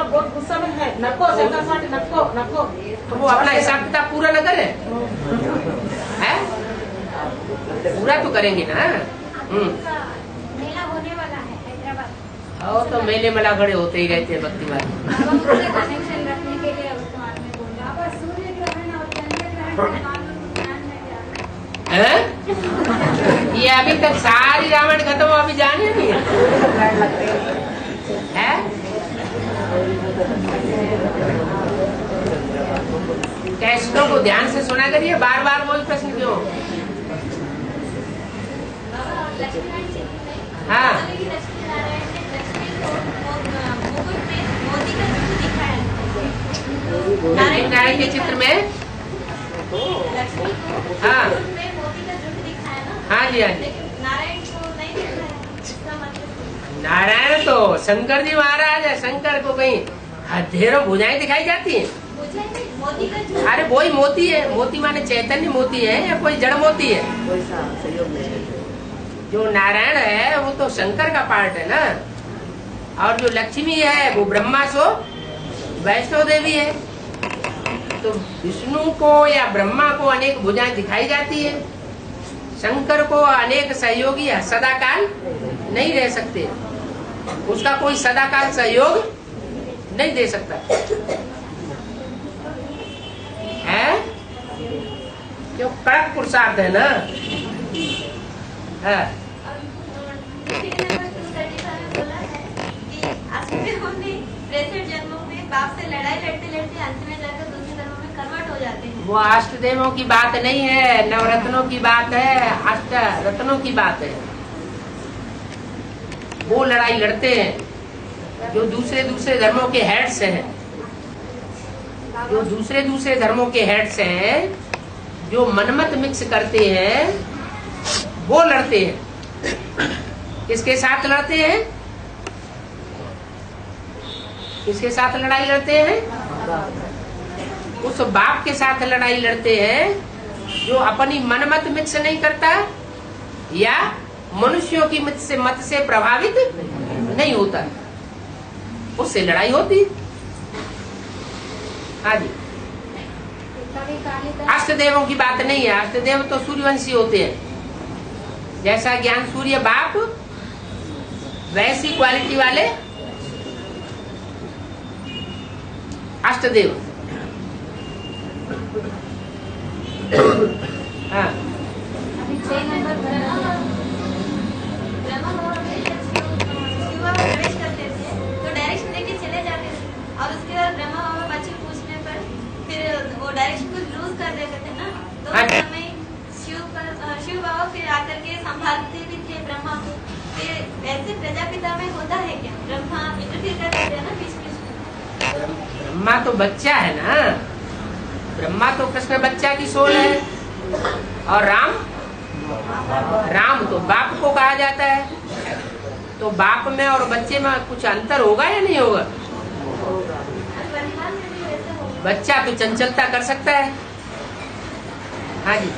बहुत गुस्सा में है। नको नको नको। तो वो अपना हिसाब किताब पूरा न करे, हैं? पूरा तो करेंगे ना। मेला होने वाला है हैदराबाद। और तो मेले मेला खड़े होते ही रहते हैं भक्ति वाले। कनेक्शन रखने के लिए उसको आदमी बोल रहा है। सूर्य ग्रहण और चंद्र ग्रहण का कानून ज्ञान है क्या? हैं? ये अभी तक सारी रामायण खत्म हो, अभी जाने नहीं है? कैसटों को ध्यान से सुना करिए, बार बार वही प्रश्न क्यों? हाँ, लक्ष्मी नारायण ने लक्ष्मी को नारायण के चित्र में? लक्ष्मी को हाँ। में मोती का झुंड दिखाया ना। हाँ जी, हाँ जी। लेकिन नारायण को नहीं दिखाया, इसका मतलब नारायण तो शंकर जी महाराज है। शंकर को कहीं ढेरों भुजाएं दिखाई जाती हैं? मुझे नहीं, मोती का झुंड। अरे वही मोती है। मोती माने चैतन्य मोती है या कोई जड़ मोती है? कोई सा सहयोग नहीं है। जो नारायण है वो तो शंकर का पार्ट है ना, और जो लक्ष्मी है वो ब्रह्मा सो वैष्णो देवी है। तो विष्णु को या ब्रह्मा को अनेक भुजाएं दिखाई जाती है। शंकर को अनेक सहयोगी सदाकाल नहीं रह सकते, उसका कोई सदाकाल सहयोग नहीं दे सकता है। क्यों? कड़क पुरुषार्थ है ना। है। बाप से लड़ाई लड़ते लड़ते अंत में जाकर दूसरे धर्मों में कन्वर्ट हो जाते हैं। वो अष्टदेवों की बात नहीं है, नवरत्नों की बात है, अष्ट रत्नों की बात है। वो लड़ाई लड़ते हैं जो दूसरे दूसरे धर्मों के हेड्स हैं, जो दूसरे दूसरे धर्मों के हेड्स हैं, जो मनमत मिक्स करते हैं, वो लड़ते हैं। किसके साथ लड़ते हैं? किसके साथ लड़ाई लड़ते हैं? उस बाप के साथ लड़ाई लड़ते हैं जो अपनी मनमत मिक्स नहीं करता या मनुष्यों की मत से प्रभावित नहीं होता, उससे लड़ाई होती। हाँ जी। अष्टदेवों की बात नहीं है। अष्टदेव तो सूर्यवंशी होते हैं। जैसा ज्ञान सूर्य बाप, वैसी क्वालिटी वाले अष्टदेव। हाँ। अभी 6 नंबर ब्रह्मा बाबा में जब शिव बाबा प्रवेश करते थे तो डायरेक्शन लेके चले जाते थे, और उसके बाद ब्रह्मा बाबा बच्चे पूछने पर फिर वो डायरेक्शन को लूज कर देते थे ना, तो उस समय शिव बाबा फिर आकर के संभालते भी थे ब्रह्मा को। फिर वैसे प्रजापिता में होता है क्या? ब्रह्मा इंटरफीयर कर देते हैं ना बीच बीच में। ब्रह्मा तो बच्चा है ना। ब्रह्मा तो कृष्ण बच्चा की सोल है, और राम तो बाप को कहा जाता है। तो बाप में और बच्चे में कुछ अंतर होगा या नहीं होगा? परिवार में भी वैसा होगा। बच्चा तो चंचलता कर सकता है। हाँ जी।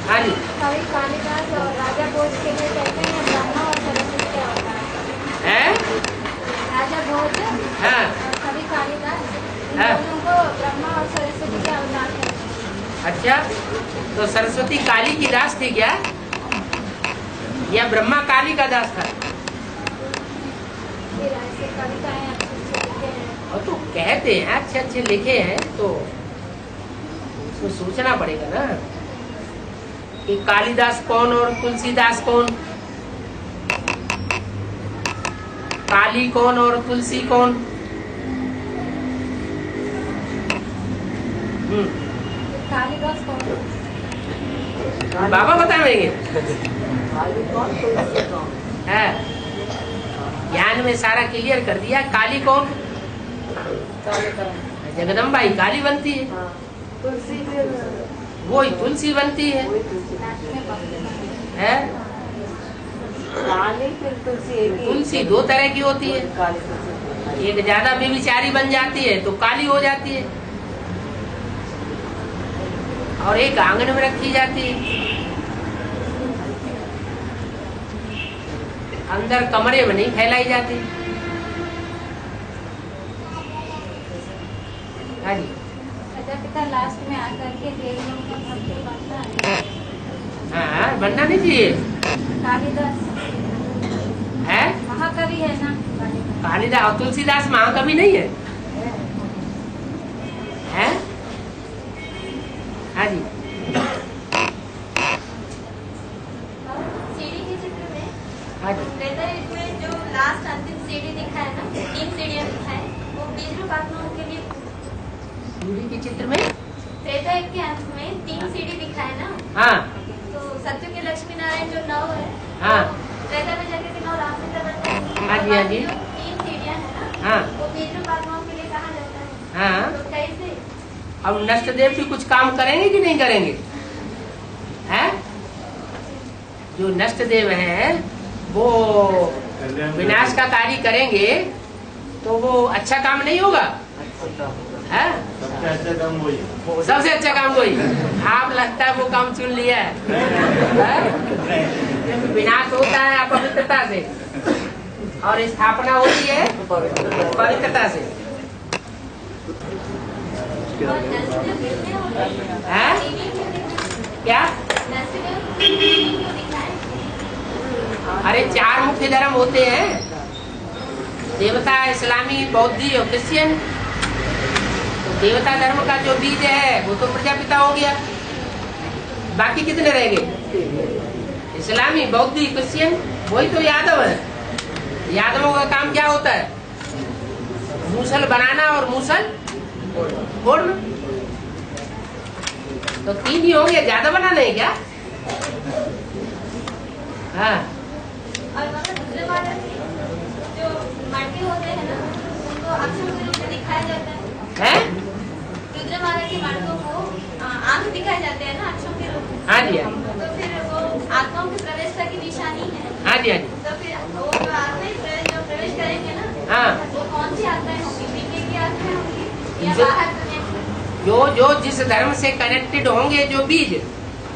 हाँ जी। कवि कालिदास और राजा भोज के लिए कहते हैं ब्रह्मा और सरस्वती के अवतार है? राजा भोज हाँ। और कवि कालिदास, इन हाँ। दोनों को ब्रह्मा और सरस्वती के अवतार कहते हैं। अच्छा, तो सरस्वती काली की दास थी क्या, या ब्रह्मा काली का दास था? फिर ऐसे कविताएं अच्छे लिखे हैं। और तो कहते हैं अच्छे अच्छे लिखे हैं, तो उसमें सोचना पड़ेगा ना कि कालिदास कौन और तुलसीदास कौन, काली कौन और तुलसी कौन। कालिदास कौन? बाबा बताएंगे। काली कौन, तुलसी कौन? है, ज्ञान में सारा क्लियर कर दिया। काली कौन? जगदम्बा ही काली बनती है। हाँ, तुलसी फिर वो ही तुलसी बनती है। वही तुलसी है? काली फिर तुलसी एक ही। तुलसी दो तरह की होती है। काली तुलसी। एक ज्यादा बेविचारी बन जाती है तो काली हो जाती है, और एक आंगन में रखी जाती है, अंदर कमरे में नहीं फैलाई जाती। हाँ जी। प्रजापिता लास्ट में आकर के देवियों का भक्त बनता है। हाँ, बनना नहीं चाहिए। कालिदास है? महाकवि है ना कालिदास और तुलसीदास महाकवि नहीं है? है? हाँ जी। सीढ़ी के चित्र में हाँ जी। वेदर में जो लास्ट अंतिम सीढ़ी दिखा है ना, 3 सीढ़ियां दिखाए, वो बीज रूप आत्माओं के लिए। सूर्य के चित्र में त्रेता युग के अंत में 3 सीढ़ी दिखाए ना, हाँ तो सत्य के लक्ष्मी नारायण जो 9 है, हाँ। त्रेता में जाके फिर राम सीता बनता है। हाँ जी, हाँ जी। जो 3 सीढ़ियां है ना, हाँ वो बीज रूप आत्माओं के लिए कहा जाता है। हाँ। तो कैसे? अब नष्टदेव भी कुछ काम करेंगे कि नहीं करेंगे? हैं? जो नष्टदेव हैं वो विनाश का कार्य करेंगे तो वो अच्छा काम नहीं होगा है? सबसे अच्छा काम वही है। सबसे अच्छा काम वही। आप लगता है वो काम चुन लिया है? विनाश होता है अपवित्रता से और स्थापना होती है पवित्रता से। और नरसिंह कितने होते हैं? हैं? तीन क्यों दिखाए? क्या? नरसिंह तीन क्यों दिखाए? अरे 4 मुख्य धर्म होते हैं, देवता, इस्लामी, बौद्धि और क्रिश्चियन। तो देवता धर्म का जो बीज है वो तो प्रजापिता हो गया, बाकी कितने रह गए? इस्लामी, बौद्धि, क्रिश्चियन, वही तो यादव है। यादवों का काम क्या होता है? मूसल बनाना और मूसल फोड़ना। तो 3 ही होंगे, ज्यादा बनाना है क्या? हाँ। और मतलब दूसरे मार्ग जो मटके होते हैं ना, उनको अक्षर के रूप में दिखाया जाता है। हैं? रुद्र माला के मटकों को आंख दिखाए जाते हैं ना अक्षरों के रूप में। हाँ जी, हाँ जी। तो फिर वो आत्माओं की प्रवेशता की निशानी है। हाँ जी, हाँ जी। तो फिर वो जो आत्माएं जो प्रवेश करेंगे ना, हाँ। वो कौन सी आत्माएं होंगी? बीके की आत्माएं होंगी या जो- बाहर दुनिया की? जो जिस धर्म से कनेक्टेड होंगे, जो बीज,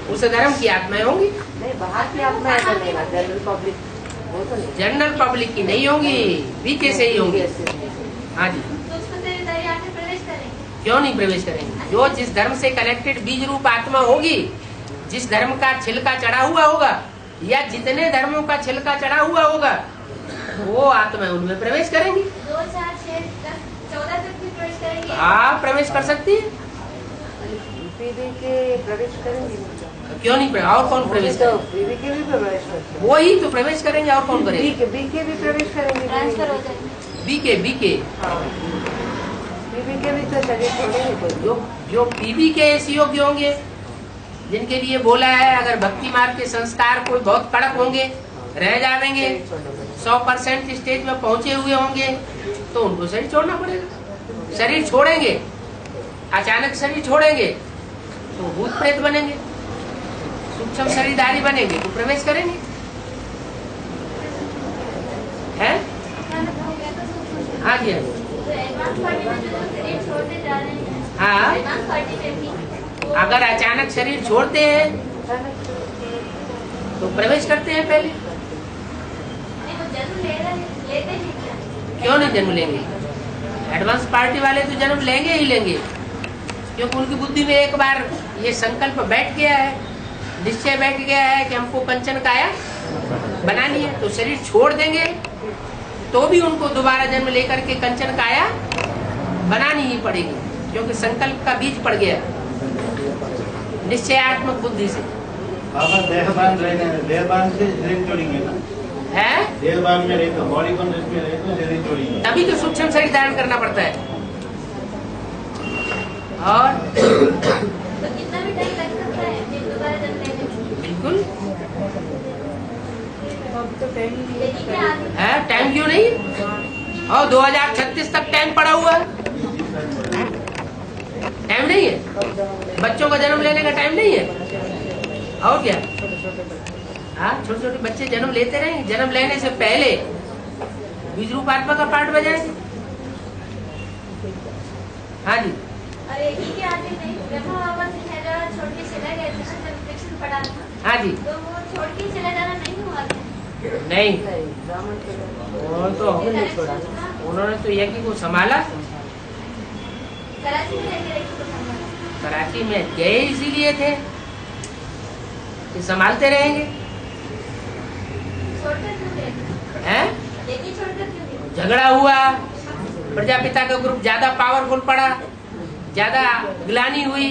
उस धर्म की आत्माएं होंगी। नहीं, बाहर की आत्मा ऐसा नहीं ना, जनरल पब्लिक वो तो नहीं। जनरल पब्लिक की नहीं होंगी, बीके से ही होंगी। हाँ जी। तो उसको से दरिया में प्रवेश करेंगे। क्यों नहीं प्रवेश करेंगे? जो जिस धर्म से कनेक्टेड बीज रूप आत्मा होगी, जिस धर्म का छिलका चढ़ा हुआ होगा या जितने धर्मों का छिलका चढ़ा हुआ होगा, वो आत्मा उनमें प्रवेश करेंगी। 2, 4, 6, 10, 14 तक भी प्रवेश करेंगे। आप प्रवेश कर सकती है? पीवी के प्रवेश करेंगे। क्यों नहीं? और कौन प्रवेश तो करेंगे? पीवी के भी प्रवेश करते हैं। वो ही तो प्रवेश करेंगे, और कौन करेगा? बीके भी प्रवेश करेंगे। ट्रांसफर हो जाएंगे। बीके हाँ, पीवी के भी तो शरीर छोड़ेंगे कोई। जो पीबी के ऐसे योग्य होंगे जिनके लिए बोला है, अगर भक्ति मार्ग के संस्कार कोई बहुत कड़क होंगे, रह जाएंगे, 100% स्टेज में पहुंचे हुए होंगे, तो उनको शरीर छोड़ना पड़ेगा। शरीर छोड़ेंगे, अचानक शरीर छोड़ेंगे तो भूत प्रेत बनेंगे, सूक्ष्म शरीरधारी बनेंगे तो प्रवेश करेंगे। हैं? हाँ जी, हाँ जी। तो एडवांस पार्टी में जो शरीर छोड़ने जा रहे हैं, हाँ। एडवांस पार्टी में भी वो- अगर अचानक शरीर छोड़ते हैं तो प्रवेश करते हैं पहले। नहीं, वो जन्म लेते हैं क्या? क्यों नहीं जन्म लेंगे? एडवांस पार्टी वाले तो जन्म लेंगे ही लेंगे, क्योंकि उनकी बुद्धि में एक बार ये संकल्प बैठ गया है, निश्चय बैठ गया है कि हमको कंचन काया बनानी है। तो शरीर छोड़ देंगे तो भी उनको दोबारा जन्म लेकर के कंचन काया बनानी ही पड़ेगी, क्योंकि संकल्प का बीज पड़ गया निश्चयात्मक बुद्धि से। बाबा देहबान रहने, देहबान से शरीर छोड़ेंगे ना। है? देहबान में रहे तो बॉडी कॉन्शियस में रहे तो शरीर छोड़ेंगे। तभी तो सूक्ष्म शरीर धारण करना पड़ता है। और तो कितना भी टाइम लग सकता है फिर दोबारा जन्म लेने में? बिल्कुल लेकिन क्या आदमी है, टाइम क्यों नहीं? और 2036 तक टाइम पड़ा हुआ है। टाइम नहीं है? बच्चों का जन्म लेने का टाइम नहीं है? और क्या? हाँ, छोटे छोटे बच्चे जन्म लेते रहेंगे, जन्म लेने से पहले बीज रूप आत्मा का पार्ट बजाएंगे। हाँ जी, और एक ही के आदमी नहीं, ब्रह्मा बाबा से हैदराबाद छोड़ के चले गए थे ना जब दीक्षित पड़ा था, हाँ जी। तो वो छोड़ के चले जाना नहीं हुआ क्या? नहीं, नहीं, ब्राह्मण के लोग उन्होंने तो कनेक्शन था। उन्होंने तो यज्ञ को संभाला। कराची में रहकर एक को संभाला। कराची में गए इसीलिए थे कि संभालते रहेंगे। छोड़कर क्यों गए? हैं? एक ही छोड़कर क्यों गए? झगड़ा हुआ, प्रजापिता का ग्रुप ज्यादा पावरफुल पड़ा, ज्यादा ग्लानि हुई,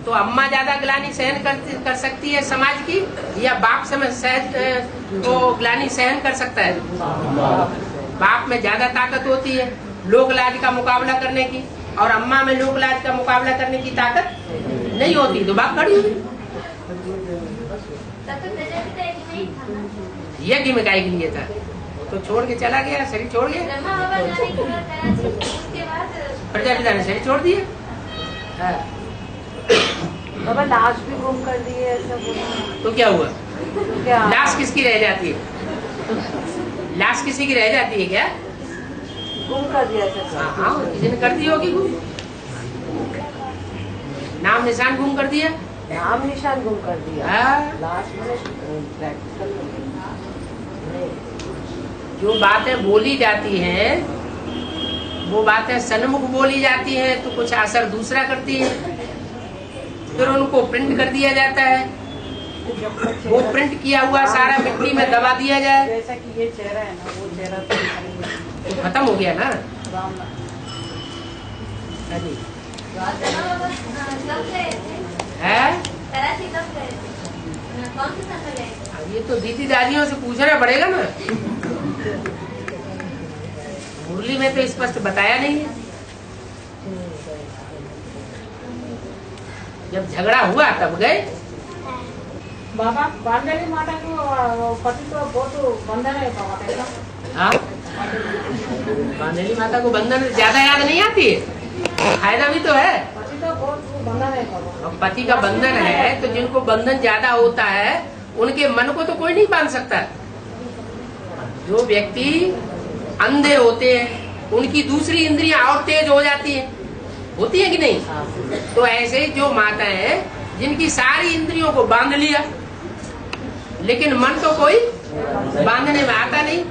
तो अम्मा ज्यादा ग्लानि सहन कर सकती है समाज की, या बाप को ग्लानि सहन कर सकता है? बाप में ज्यादा ताकत होती है लोक लाज का मुकाबला करने की, और अम्मा में लोक लाज का मुकाबला करने की ताकत नहीं होती, तो बाप खड़ी हुई। तब तो प्रजापिता एक नहीं था ना। यज्ञ में काहे के लिए था? वो तो छोड़ के चला गया, शरीर छोड़ गया। ब्रह्मा बाबा जाने के बाद कराची, उसके बाद प्रजापिता ने शरीर छोड़ दिया। हाँ, बाबा लाश भी गुम कर दी है ऐसा बोला। तो क्या हुआ? क्या लाश किसकी रह जाती है? लाश किसी की रह जाती है क्या? गुम कर दिया ऐसा? हाँ, किसी ने कर दी होगी गुम, नाम निशान गुम कर दिया। नाम निशान गुम कर दिया। हाँ, लाश में प्रैक्टिकल नहीं। जो बातें बोली जाती हैं वो बातें सन्मुख बोली जाती हैं तो कुछ असर दूसरा करती है, फिर उनको प्रिंट कर दिया जाता है। वो प्रिंट किया हुआ सारा मिट्टी में दबा दिया जाए जैसा कि ये चेहरा है ना, वो चेहरा तो खत्म हो गया ना। राम हाँ जी। और ब्रह्मा बाबा कब गए थे? है? कराची कब गए थे? कौन से साल में गए थे? अब ये तो दीदी दादियों से पूछना पड़ेगा ना, मुरली में तो स्पष्ट बताया नहीं है। जब झगड़ा हुआ तब गए। बाबा बांधली माता को पति तो बहुत बंधन है बाबा कैसा? हाँ, बांधेली माता को बंधन ज्यादा याद नहीं आती है, फायदा भी तो है। पति तो बहुत बंधन है बाबा। अब पति का बंधन है तो जिनको बंधन ज्यादा होता है उनके मन को तो कोई नहीं बांध सकता। जो व्यक्ति अंधे होते हैं उनकी दूसरी इंद्रियां और तेज हो जाती है, होती है कि नहीं? तो ऐसे जो माता है जिनकी सारी इंद्रियों को बांध लिया लेकिन मन तो कोई बांधने में आता नहीं,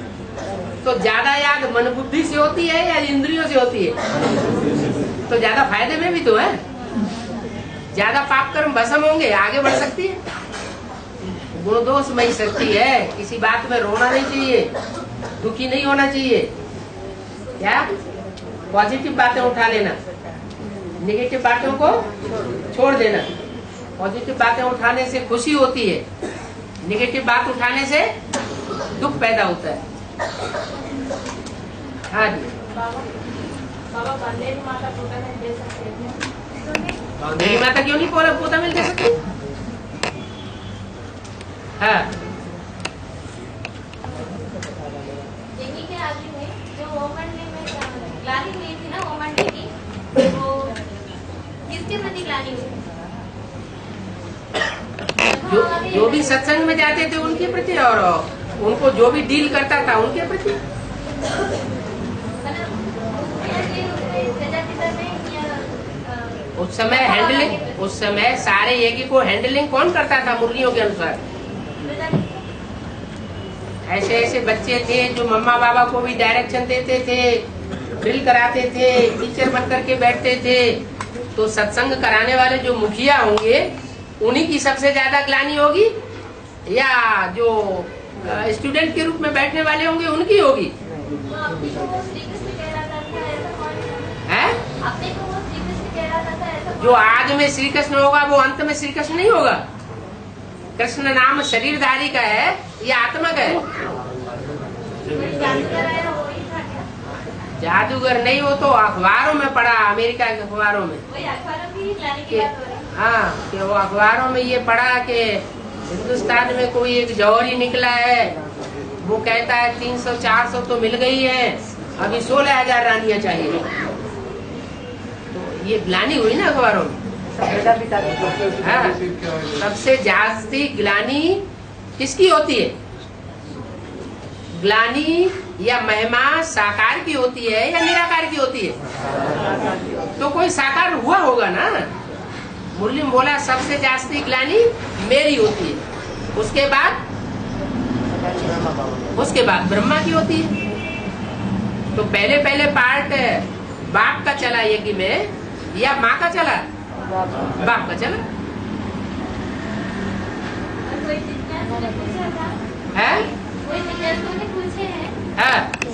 तो ज्यादा याद मन बुद्धि से होती है या इंद्रियों से होती है? तो ज्यादा फायदे में भी तो है। ज्यादा पाप कर्म भस्म होंगे, आगे बढ़ सकती है। गुण दोषमयी शक्ति है, किसी बात में रोना नहीं चाहिए, दुखी नहीं होना चाहिए। क्या पॉजिटिव बातें उठा लेना, नेगेटिव बातों को छोड़ देना। पॉजिटिव बातें उठाने से खुशी होती है, नेगेटिव बात उठाने से दुख पैदा होता है। हाँ जी। बाबा बांधली माता पोता में दे सकते हैं? बांधेली माता क्यों नहीं पोता मिल दे सकती? हाँ, यज्ञ के आगे में जो ओमंडली में ग्लानि हुई थी ना, ओमंडली की, वो किसके प्रति ग्लानि हुई? जो भी सत्संग में जाते थे उनके प्रति, और उनको जो भी डील करता था उनके प्रति। उस समय सारे यज्ञ को हैंडलिंग कौन करता था? मुरलियों के अनुसार ऐसे ऐसे बच्चे थे जो मम्मा बाबा को भी डायरेक्शन देते थे, ड्रिल कराते थे, टीचर बन करके बैठते थे। तो सत्संग कराने वाले जो मुखिया होंगे उन्हीं की सबसे ज्यादा ग्लानि होगी, या जो स्टूडेंट के रूप में बैठने वाले होंगे उनकी होगी? है? जो आज में श्री कृष्ण होगा वो अंत में श्री कृष्ण नहीं होगा। कृष्ण नाम शरीरधारी का है या आत्मा का है? जादूगर नहीं, हो तो अखबारों में पढ़ा, अमेरिका के अखबारों में। हाँ, कि वो अखबारों में ये पढ़ा कि हिंदुस्तान में कोई एक जौहरी निकला है, वो कहता है 300-400 तो मिल गई है, अभी 16,000 रानियां चाहिए। तो ये ग्लानि हुई ना अखबारों में। हाँ, सबसे जास्ती ग्लानि किसकी होती है? ग्लानि या महिमा साकार की होती है या निराकार की होती है? तो कोई साकार हुआ होगा ना। मुरली में बोला सबसे जास्ती ग्लानि मेरी होती है, उसके बाद ब्रह्मा की होती है। तो पहले पार्ट बाप का चला यज्ञ में या माँ का चला? बाप का चला है। कोई जिज्ञासु ने पूछे हैं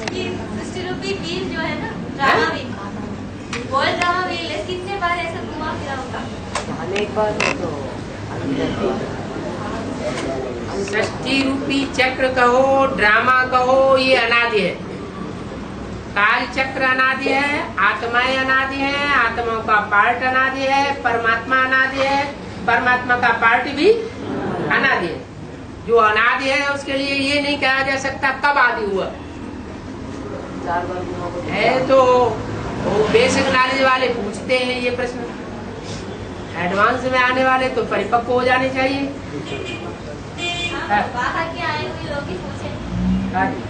कि सृष्टि रूपी व्हील जो है ना, drama wheel, world drama wheel है, कितने बार ऐसा घुमा फिरा होगा? एक बार तो सृष्टि रूपी चक्र कहो, ड्रामा कहो, ये अनादि है। काल चक्र अनादि है, आत्माएं अनादि है, आत्माओं का पार्ट अनादि है, परमात्मा अनादि है, परमात्मा का पार्ट भी अनादि है। जो अनादि है उसके लिए ये नहीं कहा जा सकता कब आदि हुआ 4 बार गुणों को है। तो वो बेसिक नॉलेज वाले पूछते हैं ये प्रश्न, एडवांस में आने वाले तो परिपक्व हो जाने चाहिए। हाँ, बाहर के आए हुए लोग ही पूछे। हाँ जी।